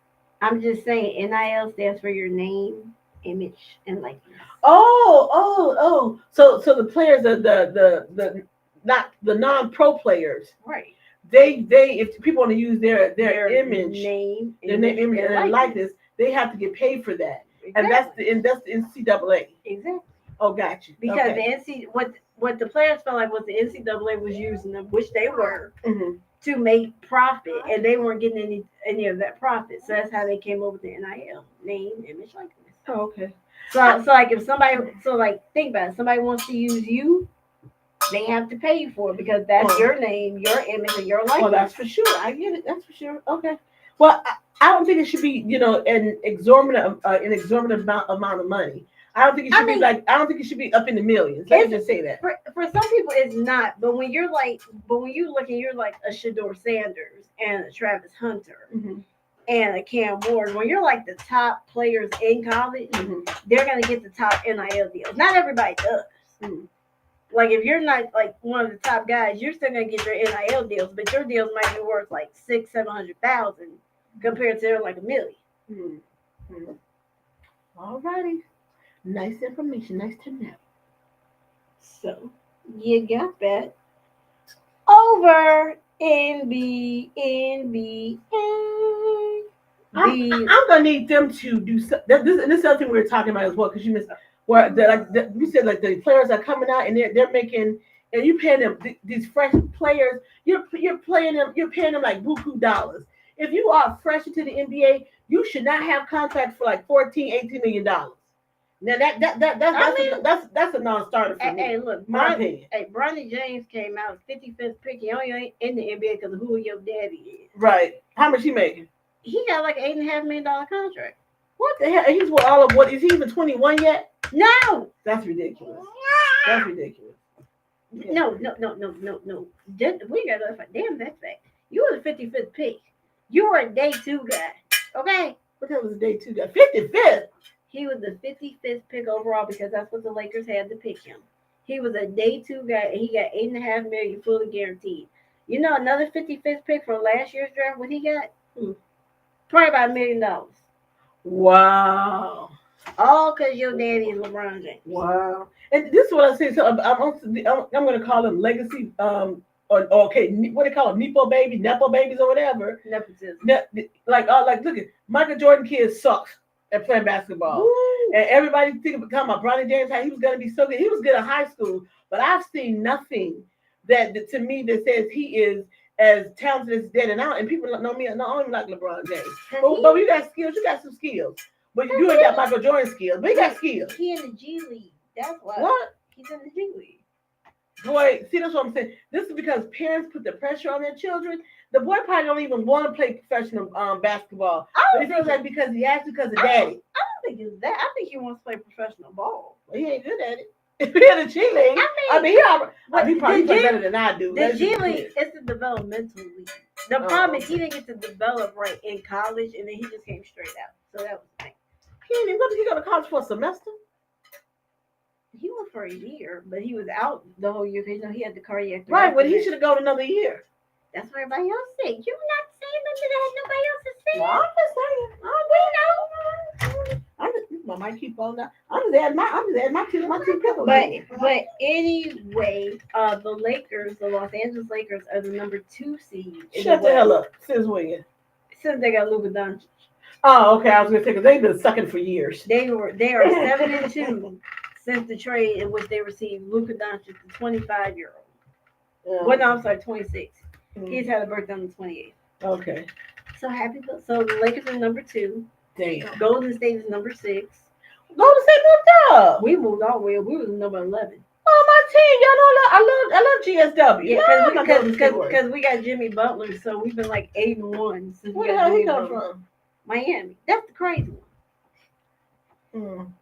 I'm just saying NIL stands for your name, image, and likeness. Oh. So the players, the not the non-pro players. Right. They if people want to use their image, name, their name, image, and likeness, they have to get paid for that. Exactly. And that's the NCAA. Exactly. Oh, got you. Because the what the players felt like was the NCAA was using them, which they were, to make profit, and they weren't getting any of that profit. So that's how they came up with the NIL, name, image, likeness. Oh, okay. So like if somebody, think about it, somebody wants to use you, they have to pay you for it because that's your name, your image, and your likeness. Well, that's for sure. I get it. That's for sure. Okay. Well, I don't think it should be, an exorbitant amount of money. I don't think it should be I don't think it should be up in the millions. Let me just say that. For some people, it's not. But when you look and you're like a Shador Sanders and a Travis Hunter and a Cam Ward, when you're like the top players in college, they're gonna get the top NIL deals. Not everybody does. Like if you're not like one of the top guys, you're still gonna get your NIL deals, but your deals might be worth like $600,000-$700,000 compared to like $1 million. Mm-hmm. All righty. Nice information. Nice to know. So you got that. Over NBA. I'm gonna need them to do this. And this is something we were talking about as well, because you missed where you said like the players are coming out and they're making, and you paying them these fresh players. You're paying them like buku dollars. If you are fresh into the NBA, you should not have contracts for like $14-18 million. Now that's a non-starter for me. Hey, look, my opinion. Hey, Bronny James came out 55th pick. He only ain't in the NBA because of who your daddy is. Right. How much he making? He got like $8.5 million contract. What the hell? He's what all of what? Is he even 21 yet? No. That's ridiculous. That's ridiculous. Yeah. No. We got to damn that fact. You were the 55th pick. You were a day 2 guy. Okay. What the hell was a day 2 guy? 55th. He was the 55th pick overall because that's what the Lakers had to pick him. He was a day 2 guy and he got $8.5 million fully guaranteed. You know another 55th pick from last year's draft, what he got? Probably about $1 million. Wow. All because your daddy is LeBron James. Wow. And this is what I say. So I'm going to call them legacy. Or okay, what do they call them? Nepo babies or whatever. Nepotism. Like look at Michael Jordan kid sucks at playing basketball. Woo. And everybody talking about Bronny James, how he was going to be so good. He was good in high school, but I've seen nothing that to me that says he is as talented as dead and out. And people don't know me, not only like LeBron James. But you got skills. You got some skills. But you ain't got Michael Jordan skills. But he got skills. He in the G League. That's why. What? He's in the G League. Boy, see, that's what I'm saying. This is because parents put the pressure on their children. The boy probably don't even want to play professional basketball. But he feels like because he has to because of daddy. I don't think it's that. I think he wants to play professional ball. Well, he ain't good at it. He in the G League. He probably plays better than I do. The G League is the developmental league. The problem is he didn't get to develop right in college, and then he just came straight out. So that was the thing. He didn't even go to college for a semester. He went for a year, but he was out the whole year because he had the cardiac. Right, but he should have gone another year. That's what everybody else said. You're not saying nothing that nobody else is saying. No, I'm just saying. I might keep on that. I'm just adding my two pickles. But anyway, the Lakers, the Los Angeles Lakers, are the number 2 seed. Shut the hell up. Since when? Since they got Luka Doncic. Oh, okay. I was gonna say because they've been sucking for years. They are 7-2 since the trade in which they received Luka Doncic, the 25-year-old. Well, no, I'm sorry, 26. He's had a birthday on the 28th. Okay. So happy. So the Lakers are number 2. Damn. Golden State is number 6. Golden State moved up. We moved all the way. We was number 11. Oh, my team. Y'all know I love GSW. Yeah, because we got Jimmy Butler, so we've been like 8-1 since. Where the hell he come from? Miami. That's the crazy one.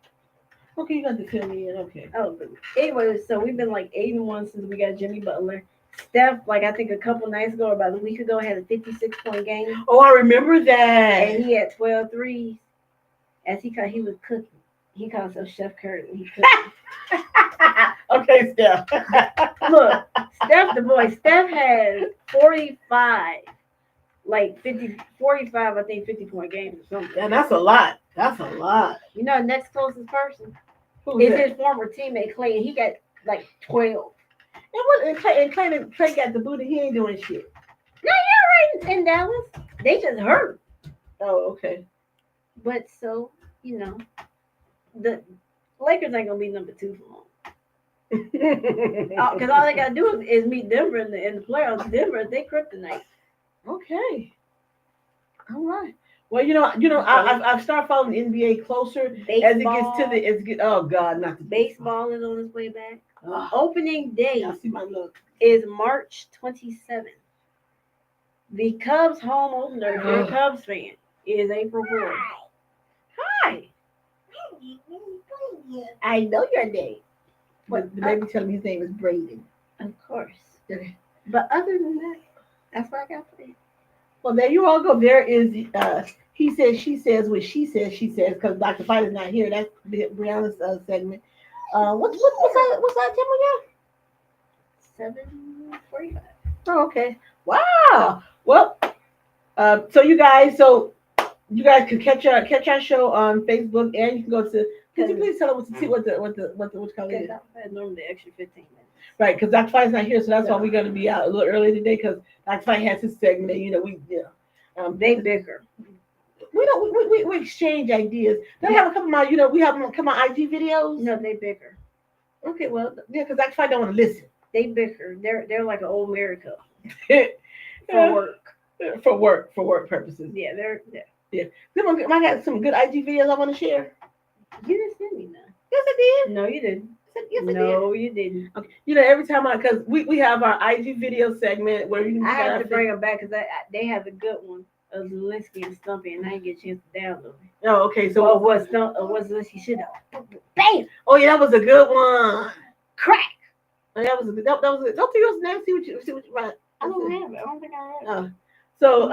Okay, you got to fill me in. Okay. Oh, but anyway, so we've been like 8-1 since we got Jimmy Butler. Steph, like I think a couple nights ago, or about a week ago, had a 56-point game. Oh, I remember that. And he had 12 threes. As he was cooking. He called himself Chef Curry when he cooked. Okay, Steph. Look, Steph has 45, like 45, I think 50-point games or something. Yeah, that's a lot. You know, next closest person Who's is that? his former teammate Clay, and he got like 12. And Clay got the booty. He ain't doing shit. No, you're right in Dallas. They just hurt. Oh, okay. But so, the Lakers ain't gonna be number 2 for long. Because all they gotta do is meet Denver in the playoffs. Denver, they kryptonite. Okay. All right. Well, I've started following the NBA closer Baseball. as it gets oh God, not the Baseball is on its way back. Opening day I see my look. is March 27th. The Cubs home opener, if you're a Cubs fan, is April 4th. Hi. I know your name. But the baby tell me his name is Braden. Of course. Okay. But other than that, that's what I got for you. Well, there you all go. There is he says, she says, what she says, because Dr. Fite is not here. That's Brianna's segment. What's that time again? 7:45. Oh, okay. Wow. Well, So you guys can catch our show on Facebook, and you can go to. Could you please tell us what the color is? Normally extra 15 minutes. Right, because Dr. Fite's not here, so that's why we're going to be out a little early today. Because Dr. Fite has his segment, and They bicker. we exchange ideas. They have a couple of my, we have them come on IG videos. No, they bicker. Okay, well, yeah, because Dr. Fite don't want to listen. They bicker. They're like an old married couple Yeah. for work. For work purposes. Yeah, they're. I got some good IG videos I want to share. You didn't send me none. Yes, I did. No, you didn't. Yes, I did. No, you didn't. Okay. Every time because we have our IG video segment where you can. I have to bring them back because they have a good one of Zelensky and Stumpy, and I didn't get a chance to download it. Oh, okay. So what Zelensky should have. Bam! Oh yeah, that was a good one. Crack. Oh, that was a good. That was good. Don't you name? See what you right. I don't have it. I don't think I have it. So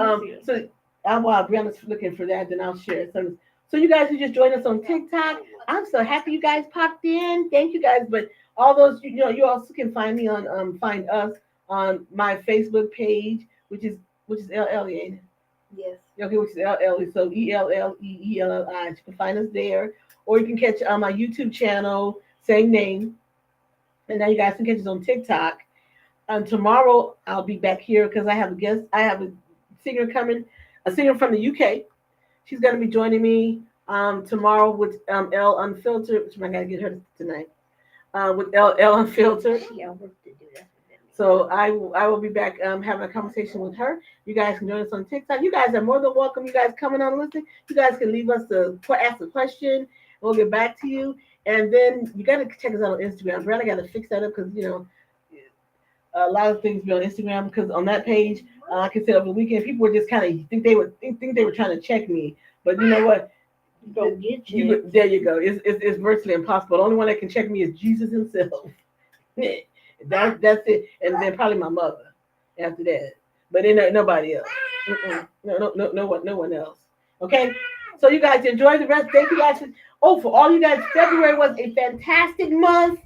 while Brianna's looking for that, then I'll share some. So you guys who just joined us on TikTok, I'm so happy you guys popped in. Thank you guys. But all those, you also can find me on find us on my Facebook page, which is LLE. Yes. Okay, which is LLE. So ELLEELLI. You can find us there, or you can catch my YouTube channel, same name. And now you guys can catch us on TikTok. Tomorrow I'll be back here because I have a guest. I have a singer coming, a singer from the UK. She's going to be joining me tomorrow with Ell Unfiltered, which I got to get her tonight. With Ell Unfiltered. Yeah, work to do that. So I will be back having a conversation with her. You guys can join us on TikTok. You guys are more than welcome. You guys coming on and listening. You guys can leave us ask a question. And we'll get back to you. And then you got to check us out on Instagram. Brianna got to fix that up because a lot of things be on Instagram because on that page, like I said over the weekend, people were just kind of think they were trying to check me. But you know what? Don't get you. There you go. It's virtually impossible. The only one that can check me is Jesus himself. That's it. And then probably my mother after that. But then nobody else. No one else. Okay. So you guys enjoy the rest. Thank you guys. For all you guys, February was a fantastic month.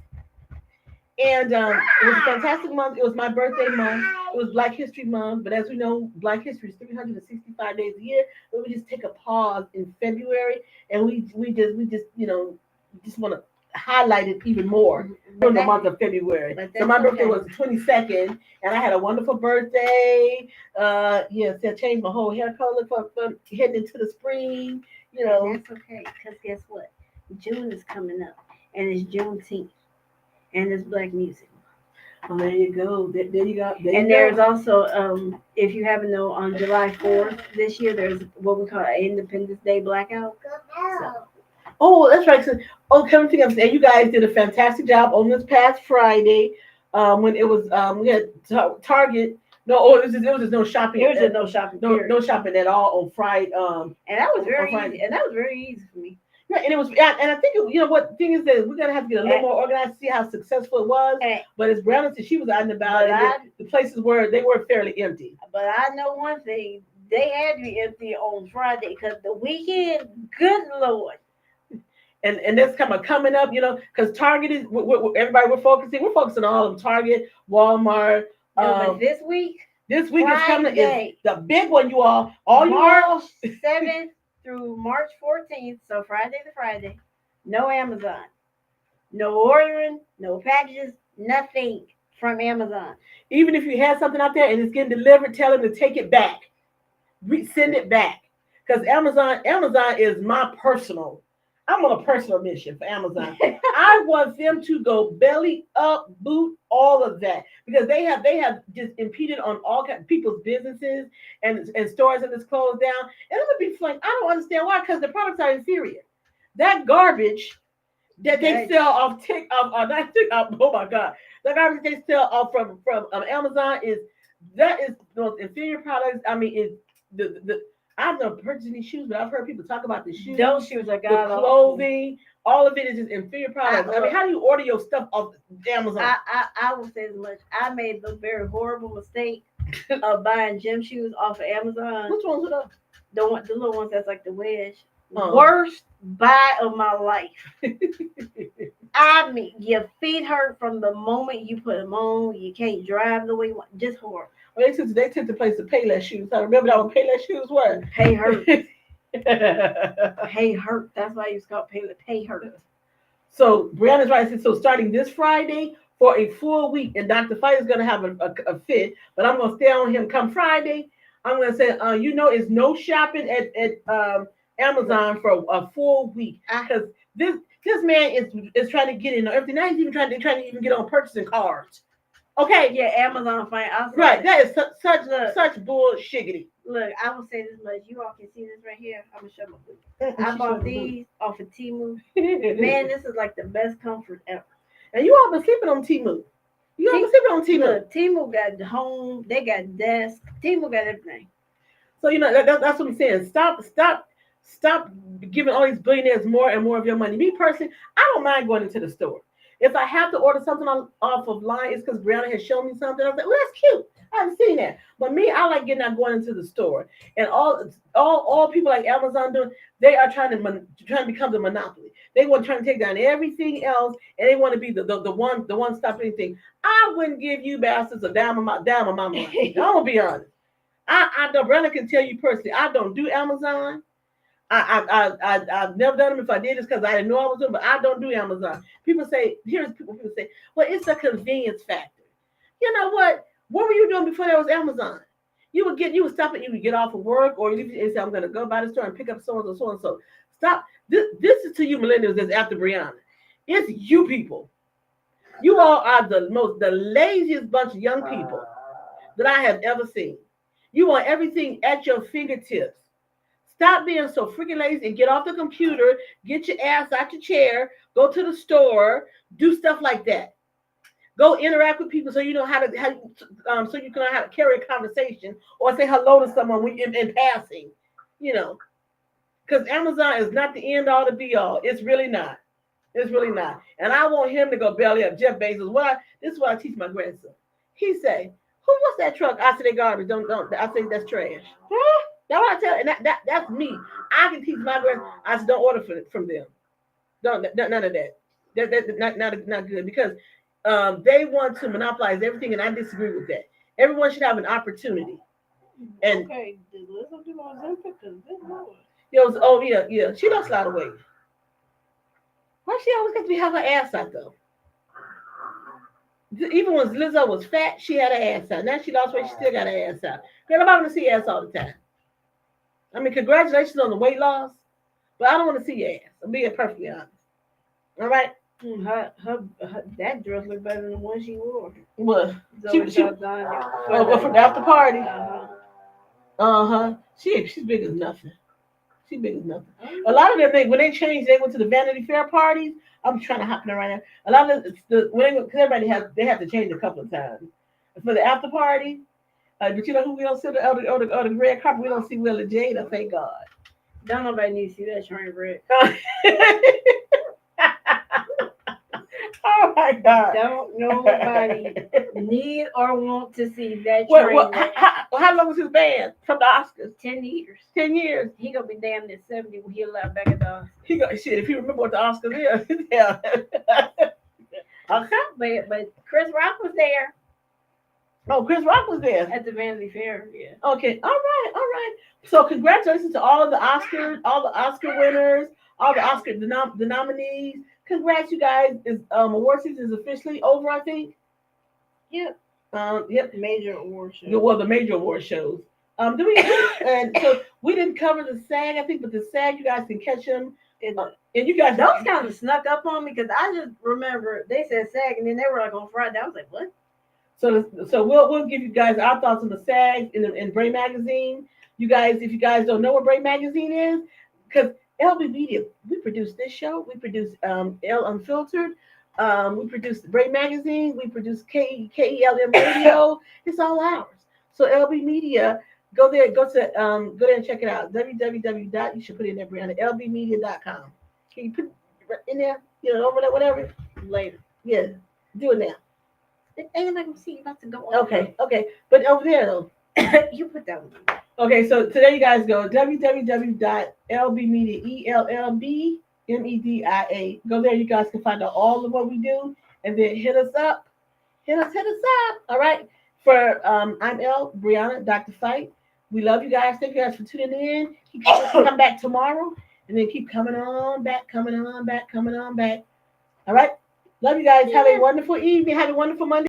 And it was a fantastic month. It was my birthday month. It was Black History Month. But as we know, Black History is 365 days a year. But we just take a pause in February, and we just want to highlight it even more during the month of February. So my birthday was the 22nd, and I had a wonderful birthday. Yes, I changed my whole hair color for heading into the spring. That's okay, because guess what? June is coming up, and it's Juneteenth. And it's Black music. Oh, there you go. There you go. There's also, if you haven't known, on July 4th this year, there's what we call an Independence Day blackout. So. Oh, that's right. So, come to think, you guys did a fantastic job on this past Friday when it was we had Target. No, it was just no shopping. There was just no shopping. No shopping at all on Friday. And that was very easy. And that was very easy for me. Yeah, and it was, and I think what thing is that we're gonna have to get a little more organized to see how successful it was. But as Brianna said, she was out and about, and the places were fairly empty. But I know one thing: they had to be empty on Friday because the weekend, good Lord. And that's coming up, because Target is everybody we're focusing on all of them, Target, Walmart. But this week is coming. Is the big one, you all March 7th. Through March 14th, so Friday to Friday, no Amazon, no ordering, no packages, nothing from Amazon. Even if you had something out there and it's getting delivered, tell them to take it back, send it back, because Amazon is I'm on a personal mission for Amazon. I want them to go belly up, boot, all of that, because they have just impeded on all kinds of people's businesses and stores that is closed down. And I'm gonna be like, I don't understand why, because the products are inferior. That garbage that they sell off oh my God, the garbage they sell off from Amazon is the most inferior products. I mean, is the I've never purchased any shoes, but I've heard people talk about the shoes. Those shoes are the clothing. All of it is just inferior products. I mean, how do you order your stuff off Amazon? I will say as much. I made the very horrible mistake of buying gym shoes off of Amazon. Which ones are those? The little ones that's like the wedge. Worst buy of my life. I mean, your feet hurt from the moment you put them on. You can't drive the way you want. Just horrible. Well, they took the place of Payless shoes. I remember that when Payless shoes were. Pay hurt. Pay hurt. That's why it's called pay hurt. So Brianna's right. So starting this Friday for a full week, and Dr. Fite is going to have a fit, but I'm going to stay on him come Friday. I'm going to say, it's no shopping at Amazon for a full week because this man is trying to get in everything. Now he's even trying to even get on purchasing cards. Okay. Yeah, Amazon fine. Right. That is such bullshiggity. Look, I will say this much. You all can see this right here. I'm gonna show my food. I bought these off of Temu. Man, this is like the best comfort ever. And you all been sleeping on Temu. You all been sleeping on Temu. Look, Temu got the home. They got desk. Temu got everything. So that's what I'm saying. Stop giving all these billionaires more and more of your money. Me personally, I don't mind going into the store. If I have to order something off of line, it's because Brianna has shown me something. I was like, well, that's cute. I haven't seen that. But me, I like getting out going into the store. And all people like Amazon doing, they are trying to become the monopoly. They want to try to take down everything else, and they want to be the one stop anything. I wouldn't give you bastards a dime of my money. I'm gonna be honest. I know Brianna can tell you personally, I don't do Amazon. I've never done them. If I did, it's because I didn't know I was doing, but I don't do Amazon. People say, people say, well, it's a convenience factor. You know what? What were you doing before there was Amazon? You would stop it, you would get off of work, or you say, I'm gonna go by the store and pick up so and so. Stop. This is to you millennials that's after Brianna. It's you people. You all are the laziest bunch of young people that I have ever seen. You want everything at your fingertips. Stop being so freaking lazy and get off the computer, get your ass out your chair, go to the store, do stuff like that. Go interact with people so you know so you can know how to carry a conversation or say hello to someone in passing, because Amazon is not the end all to be all. It's really not. It's really not. And I want him to go belly up. Jeff Bezos. This is what I teach my grandson. He say, what's that truck? I say they garbage. Don't. I think that's trash. That's what I tell, and that's me. I can teach my grandson. I just don't order from them. None of that. That's not good because they want to monopolize everything, and I disagree with that. Everyone should have an opportunity. And okay, let's do my Ozempic because this yeah. She lost a lot of weight. Why she always got to have her ass out though? Even when Lizzo was fat, she had her ass out. Now she lost weight, she still got her ass out. Girl, I'm not gonna see ass all the time. I mean, congratulations on the weight loss, but I don't want to see your ass. I'm being perfectly honest. All right. That dress looked better than the one she wore. What? From the after party. She's big as nothing. She's big as nothing. A lot of them when they changed, they went to the Vanity Fair parties. I'm trying to hop in there right now. A lot of because everybody they have to change a couple of times for the after party. But you know who we don't see the red carpet? We don't see Willa Jada. Thank God. Don't nobody need to see that train wreck. Oh my God! Don't nobody need or want to see that train wreck. How long was his band from the Oscars? 10 years. 10 years. He gonna be damn near 70 when he allowed back at the Oscars. Shit. If you remember what the Oscars is, yeah. Okay, but Chris Rock was there. Oh, Chris Rock was there at the Vanity Fair. Yeah. Okay. All right. So congratulations to all of the Oscar winners, all the Oscar the nominees. Congrats, you guys! Award season is officially over, I think. Yep. Yep. Major award shows. Well, the major award shows. And so we didn't cover the SAG, I think, but the SAG, you guys can catch them. And you guys, those kind of snuck up on me because I just remember they said SAG, and then they were like on Friday. I was like, what? So we'll give you guys our thoughts on the SAG in Bray Magazine. You guys, if you guys don't know what Bray Magazine is, because LB Media, we produce this show. We produce L Unfiltered. We produce Bray Magazine. We produce KELM Radio. It's all ours. So LB Media, go there and check it out. www. You should put it in there, Brianna. lbmedia.com. Can you put it in there? Over there, whatever. Later. Yeah, do it now. Ain't nobody gonna see you about to go over. Okay. But over there though. You put that one. Okay, so today you guys go www.lbmedia, ELLBmedia. Go there, you guys can find out all of what we do, and then hit us up. All right. For I'm Ell Briana, Dr. Fite. We love you guys. Thank you guys for tuning in. Come back tomorrow, and then keep coming on back, coming on back, coming on back. All right. Love you guys. Have a wonderful evening. Have a wonderful Monday.